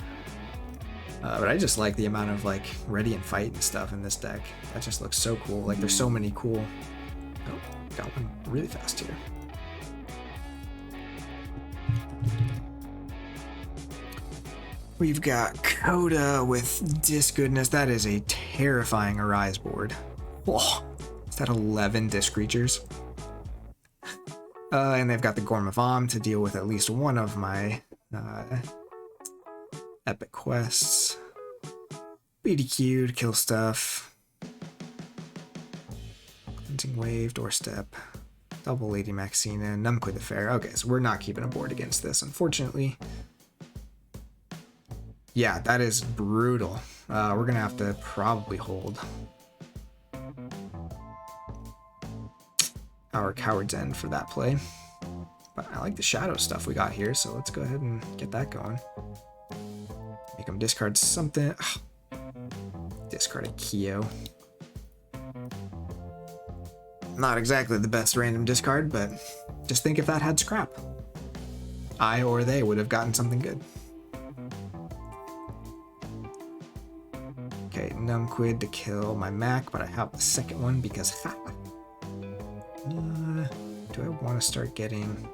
But I just like the amount of like ready and fight and stuff in this deck. That just looks so cool. Like there's so many cool. Oh, got one really fast here. We've got Coda with Disc Goodness. That is a terrifying Arise board. Whoa, is that 11 Disc creatures? And they've got the Gorm of Om to deal with at least one of my epic quests. BDQ to kill stuff. Cleansing Wave, Doorstep, double Lady Maxina, Numquid the Fair. Okay, so we're not keeping a board against this, unfortunately. Yeah, that is brutal. We're gonna have to probably hold our Coward's End for that play. But I like the shadow stuff we got here, so let's go ahead and get that going. Make them discard something. Ugh. Discard a Kyo. Not exactly the best random discard, but just think if that had scrap. I or they would have gotten something good. Okay, Numquid to kill my Mac, but I have the second one because do I want to start getting...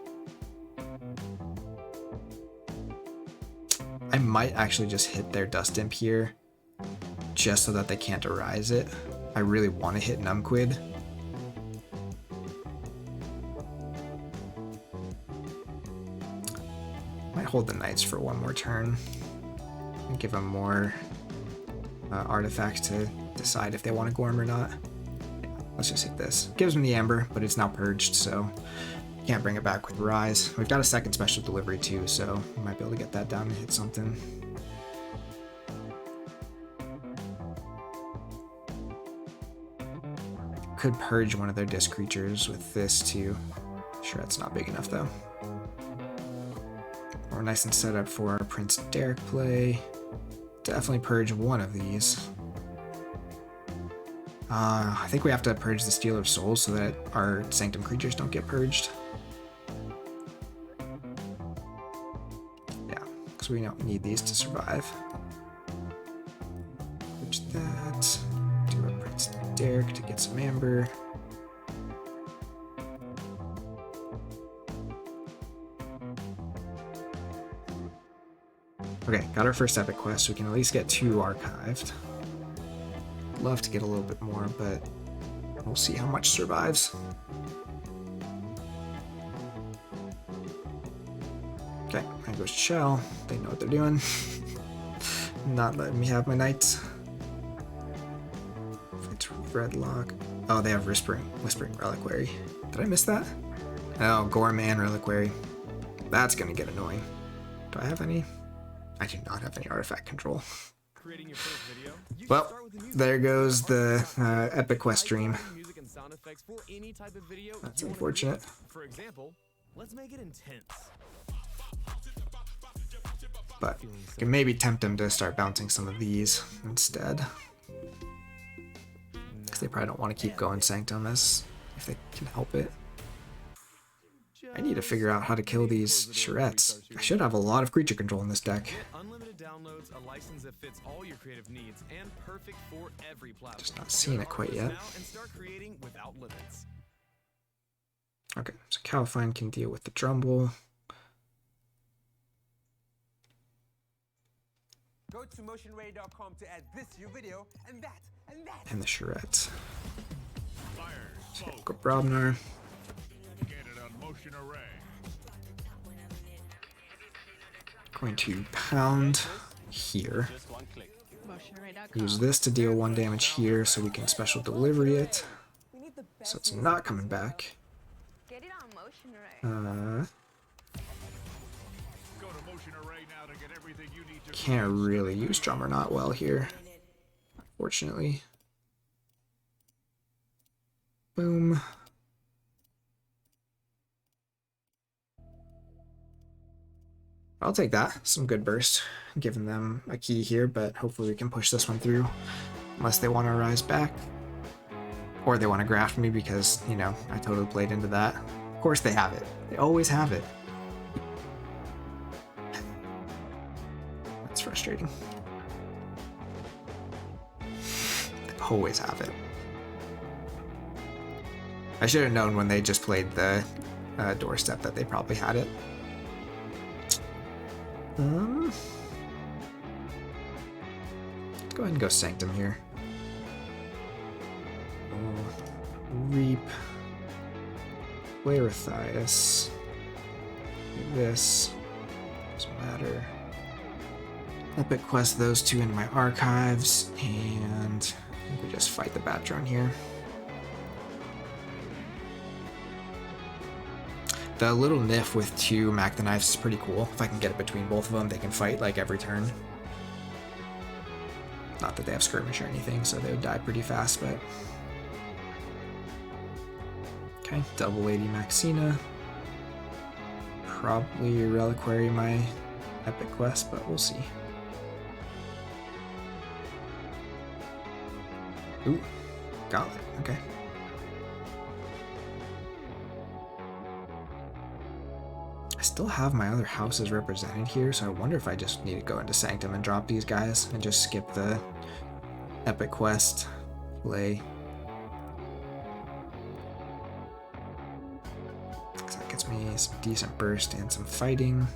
I might actually just hit their Dust Imp here, just so that they can't Arise it. I really want to hit Numquid. Might hold the Knights for one more turn and give them more artifact to decide if they want to Gorm or not. Yeah, let's just hit this. Gives them the Amber, but it's now purged, so can't bring it back with Rise. We've got a second special delivery too, so we might be able to get that down and hit something. Could purge one of their disc creatures with this too. Sure, that's not big enough though. We're nice and set up for our Prince Derek play. Definitely purge one of these. I think we have to purge the Stealer of Souls so that our Sanctum creatures don't get purged. Yeah, because we don't need these to survive. Purge that. Do a Prince Derek to get some Amber. Okay, got our first epic quest, so we can at least get 2 archived. Love to get a little bit more, but we'll see how much survives. Okay, there goes Shell. They know what they're doing. Not letting me have my knights. It's Redlock. Oh, they have Whispering Reliquary. Did I miss that? Oh, Gorman Reliquary. That's gonna get annoying. Do I have any? I do not have any artifact control. Well, there goes the epic quest stream. That's unfortunate. For example, let's make it intense. But I can maybe tempt them to start bouncing some of these instead. Because they probably don't want to keep going Sanctum as if they can help it. I need to figure out how to kill these Charrettes. I should have a lot of creature control in this deck. Unlimited downloads, a license that fits all your creative needs, and perfect for every platform. Just not seeing it quite yet. And start creating without limits. Okay, so Califine can deal with the Drumble. Go to motionray.com to add this to your video, and that, and that. And the Charrettes. So go Brobnar. Going to pound here. Use this to deal 1 damage here so we can special delivery it. So it's not coming back. Can't really use Drummer not well here, unfortunately. Boom. I'll take that. Some good burst. Giving them a key here, but hopefully we can push this one through. Unless they want to rise back. Or they want to graft me because, you know, I totally played into that. Of course they have it. They always have it. That's frustrating. They always have it. I should have known when they just played the doorstep that they probably had it. Let's go ahead and go Sanctum here. Reap. Laerithias. Do this. Doesn't matter. Epic quest those 2 into my archives, and I think we just fight the Bat Drone here. The little Nif with 2 Mac the Knives is pretty cool. If I can get it between both of them, they can fight like every turn. Not that they have skirmish or anything, so they would die pretty fast, but... Okay, double Lady Maxina. Probably Reliquary my epic quest, but we'll see. Ooh, Gauntlet, okay. I still have my other houses represented here, so I wonder if I just need to go into Sanctum and drop these guys and just skip the epic quest play. Because that gets me some decent burst and some fighting.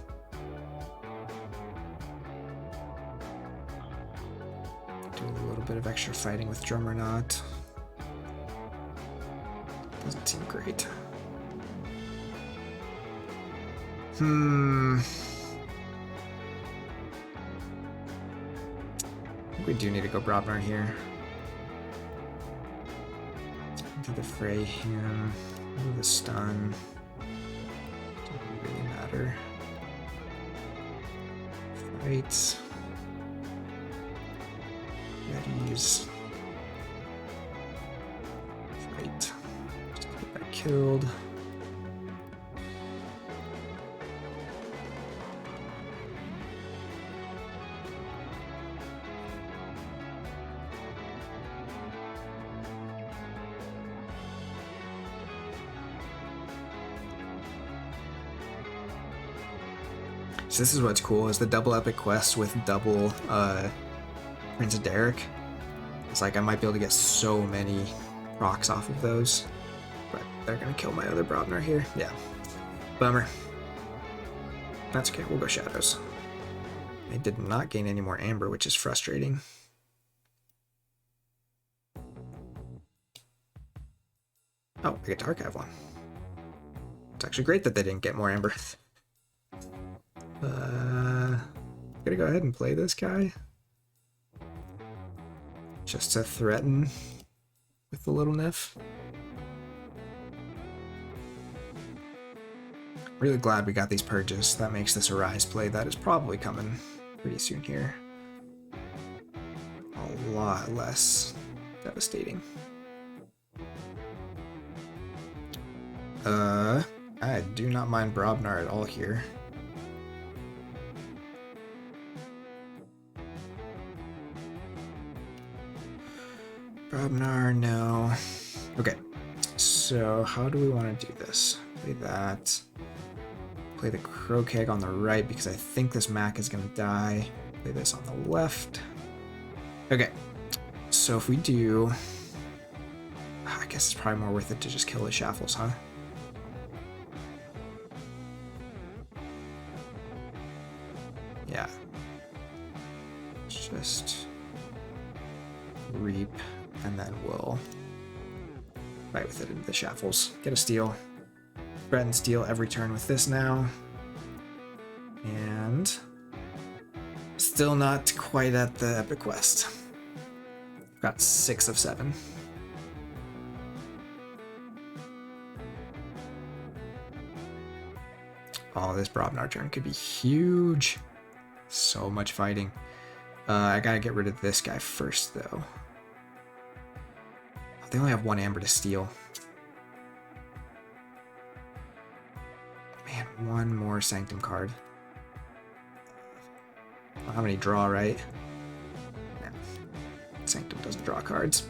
Do a little bit of extra fighting with Drummer Knot. Doesn't seem great. think we do need to go Brobnar here. Do the fray him. Do the stun. Doesn't really matter. Fight. Readies. Fight. Just get that killed. So this is what's cool, is the double epic quest with double Prince of Derek. It's like I might be able to get so many rocks off of those, but they're gonna kill my other Brobnar here. Yeah, bummer. That's okay, we'll go Shadows. I did not gain any more Amber, which is frustrating. Oh, I get to archive one. It's actually great that they didn't get more Amber. Gonna go ahead and play this guy. Just to threaten with the little Nif. Really glad we got these purges. That makes this Arise play that is probably coming pretty soon here a lot less devastating. I do not mind Brobnar at all here. Brobnar, no. Okay, so how do we want to do this? Play that. Play the Crokeg on the right because I think this Mac is going to die. Play this on the left. Okay, so if we do... I guess it's probably more worth it to just kill the Shaffles, huh? Yeah. Just... reap. And then we'll fight with it into the Shaffles. Get a steal. Threaten steal every turn with this now. And still not quite at the epic quest. Got 6 of 7. Oh, this Brobnar turn could be huge. So much fighting. I gotta get rid of this guy first, though. They only have 1 Amber to steal. Man, 1 more Sanctum card. I don't know how many draw, right? Yeah. Sanctum doesn't draw cards.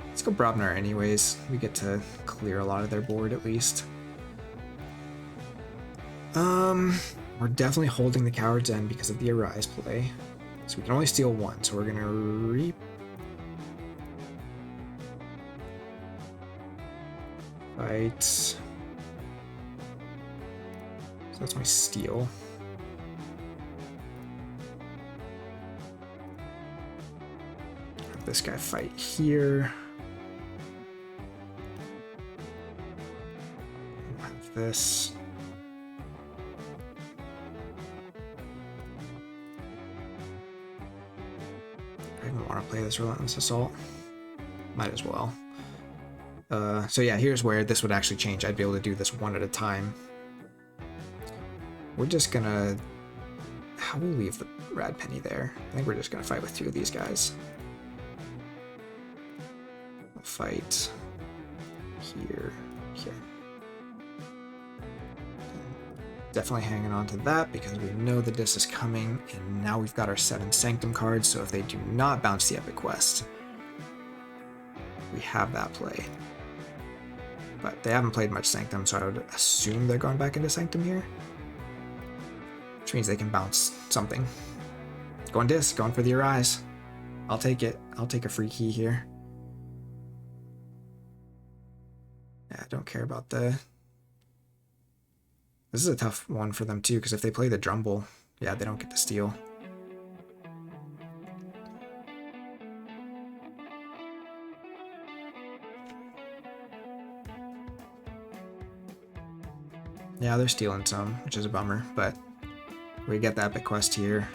Let's go Brobnar anyways. We get to clear a lot of their board at least. We're definitely holding the Coward's End because of the Arise play. So we can only steal 1, so we're gonna reap. Fight. So that's my steal. Have this guy fight here. We'll have this. Want to play this Relentless Assault? Might as well. So yeah, here's where this would actually change. I'd be able to do this 1 at a time. We're just gonna... We'll leave the Rad Penny there. I think we're just gonna fight with 2 of these guys. We'll fight here, here. Definitely hanging on to that because we know the Dis is coming, and now we've got our 7 Sanctum cards, so if they do not bounce the Epic Quest, we have that play. But they haven't played much Sanctum, so I would assume they're going back into Sanctum here. Which means they can bounce something. Going Dis, going for the Arise. I'll take it. I'll take a free key here. Yeah, I don't care about the... This is a tough one for them too, because if they play the Drumble, yeah, they don't get to steal. Yeah, they're stealing some, which is a bummer, but We get the epic quest here.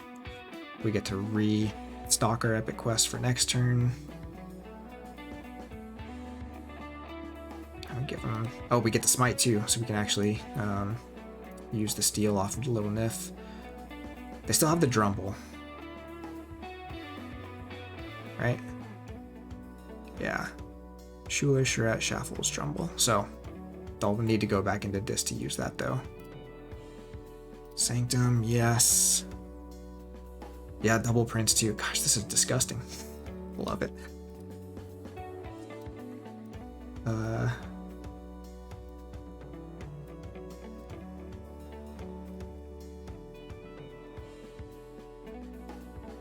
We get to restock our epic quest for next turn. I'll give them... Oh, we get the smite too, so we can actually use the steal off of the little Nif. They still have the Drumble. Right? Yeah. Schuler, Charette, Shaffles, Drumble. So, they'll need to go back into Dis to use that though. Sanctum, yes. Yeah, double Prince too. Gosh, this is disgusting. Love it.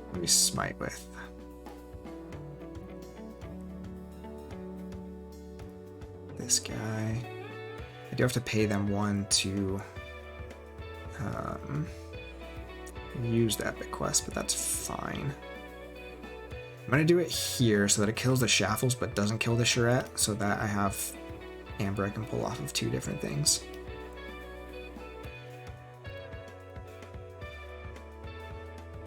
What do we smite with? This guy. I do have to pay them 1 to use the epic quest, but that's fine. I'm gonna do it here so that it kills the Shaffles but doesn't kill the Charette, so that I have Amber I can pull off of 2 different things.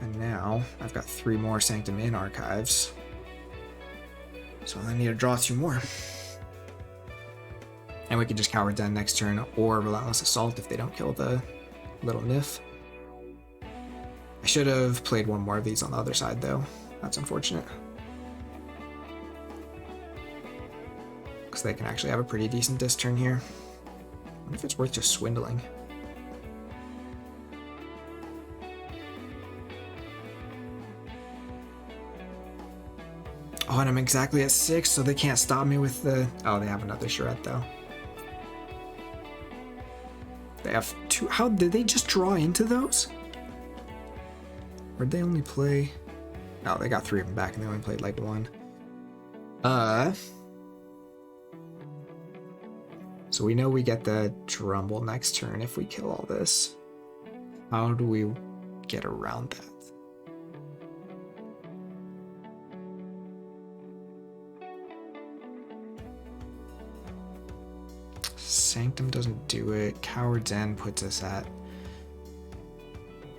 And now I've got 3 more Sanctum in archives, so I need to draw 2 more. And we can just Coward Den next turn, or Relentless Assault if they don't kill the little Nif. I should have played 1 more of these on the other side though. That's unfortunate. Because they can actually have a pretty decent Dis turn here. I wonder if it's worth just swindling. Oh, and I'm exactly at 6, so they can't stop me with the... Oh, they have another Charette though. They have 2. How did they just draw into those? Or did they only play? Oh, they got 3 of them back and they only played like 1. So we know we get the Drumble next turn if we kill all this. How do we get around that? Sanctum doesn't do it. Coward's End puts us at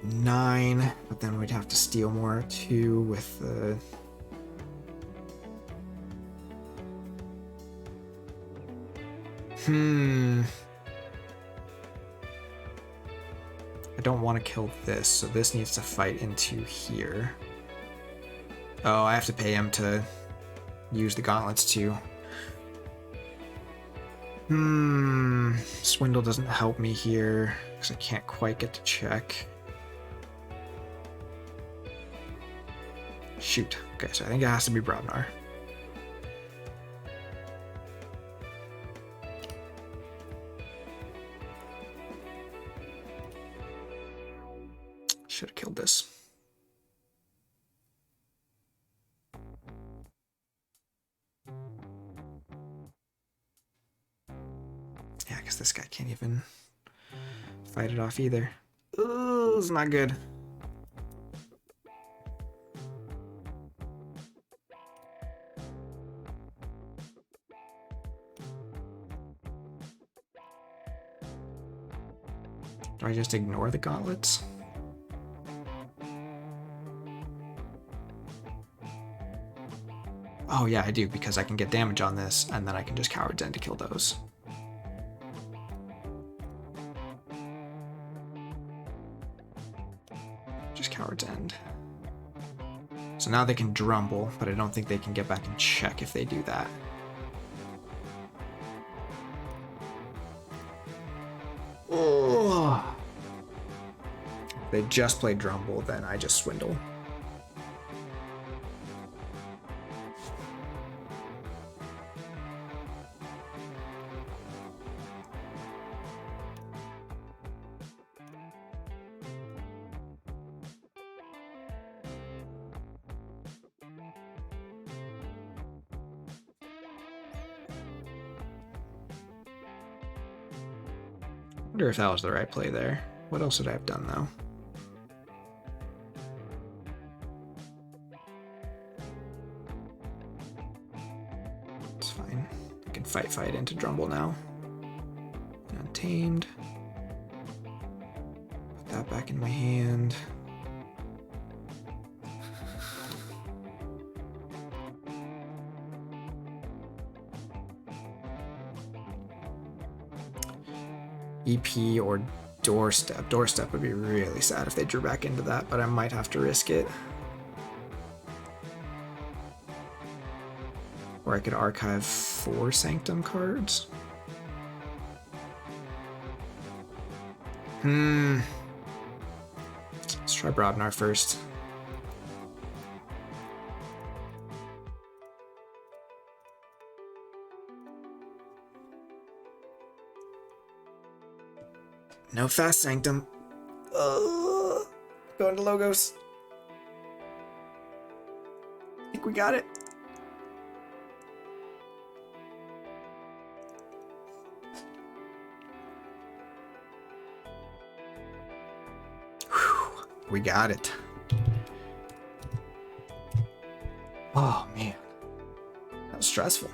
9, but then we'd have to steal more too with the... I don't want to kill this, so this needs to fight into here. Oh, I have to pay him to use the gauntlets too. Swindle doesn't help me here because I can't quite get to check. Shoot. Okay, so I think it has to be Brobnar. Should have killed this. Yeah, because this guy can't even fight it off either. Ooh, it's not good. Do I just ignore the gauntlets? Oh yeah, I do, because I can get damage on this, and then I can just Coward's End to kill those. Just Coward's End. So now they can Drumble, but I don't think they can get back and check if they do that. Oh. If they just play Drumble, then I just swindle. I wonder if that was the right play there. What else would I have done though? It's fine. I can fight into Drumble now. Untamed. Put that back in my hand. EP or Doorstep. Doorstep would be really sad if they drew back into that, but I might have to risk it. Or I could archive 4 Sanctum cards. Let's try Brobnar first. No fast Sanctum. Going to Logos. I think we got it. Whew, we got it. Oh man, that was stressful.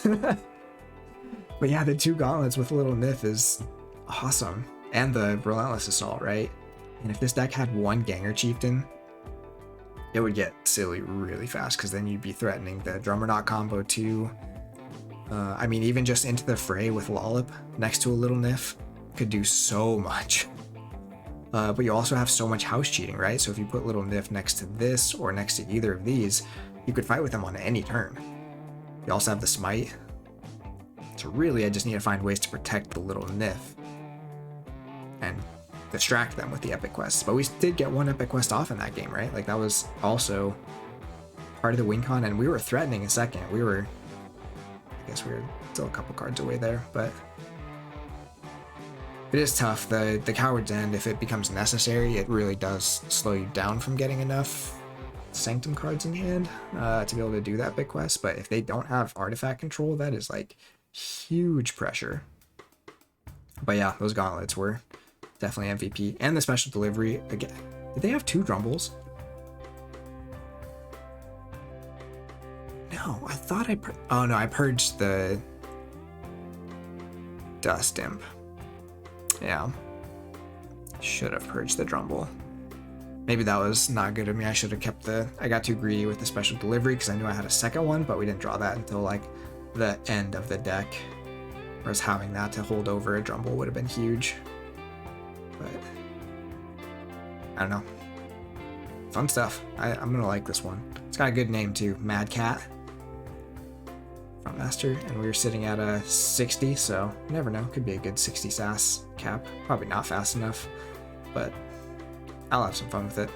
But yeah, the 2 gauntlets with a little Nif is awesome. And the Relentless Assault, right? And if this deck had 1 Ganger Chieftain, it would get silly really fast, because then you'd be threatening the Drummer Knot combo too. I mean, even just Into the Fray with Lollop next to a little Nif could do so much. But you also have so much house cheating, right? So if you put little Nif next to this or next to either of these, you could fight with them on any turn. You also have the Smite. So really, I just need to find ways to protect the little Nif and distract them with the epic quests. But we did get 1 epic quest off in that game, right? Like that was also part of the win con, and we were threatening a second. I guess we were still a couple cards away there, but it is tough. The Coward's End, if it becomes necessary, it really does slow you down from getting enough Sanctum cards in hand to be able to do that big quest. But if they don't have artifact control, that is like huge pressure. But yeah, those gauntlets were definitely MVP. And the special delivery, again, did they have 2 Drumbles? No, I thought oh no, I purged the Dust Imp. Yeah, should have purged the Drumble. Maybe that was not good of me. I should have kept I got too greedy with the special delivery because I knew I had a second one, but we didn't draw that until like the end of the deck. Whereas having that to hold over a Drumble would have been huge. But I don't know. Fun stuff. I'm gonna like this one. It's got a good name too, Mad Cat. Front Master, and we were sitting at a 60, so you never know. Could be a good 60 SAS cap. Probably not fast enough, but I'll have some fun with it.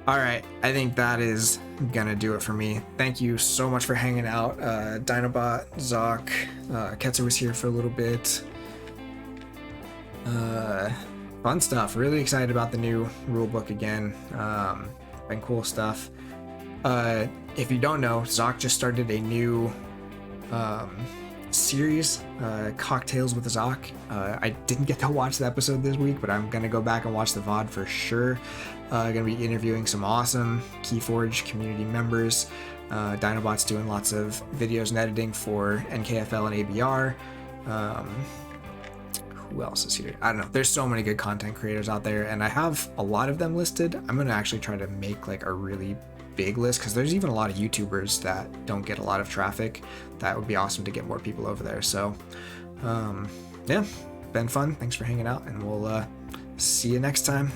Alright, I think that is gonna do it for me. Thank you so much for hanging out. Dinobot, Zoc, Ketzer was here for a little bit. Fun stuff. Really excited about the new rulebook again. Been cool stuff. If you don't know, Zoc just started a new series, Cocktails with Zoc. I didn't get to watch the episode this week, but I'm gonna go back and watch the VOD for sure. Gonna be interviewing some awesome Keyforge community members. Dinobot's doing lots of videos and editing for NKFL and ABR. Who else is here? I don't know. There's so many good content creators out there, and I have a lot of them listed. I'm gonna actually try to make like a really big list, because there's even a lot of YouTubers that don't get a lot of traffic. That would be awesome to get more people over there. So yeah, been fun. Thanks for hanging out, and we'll see you next time.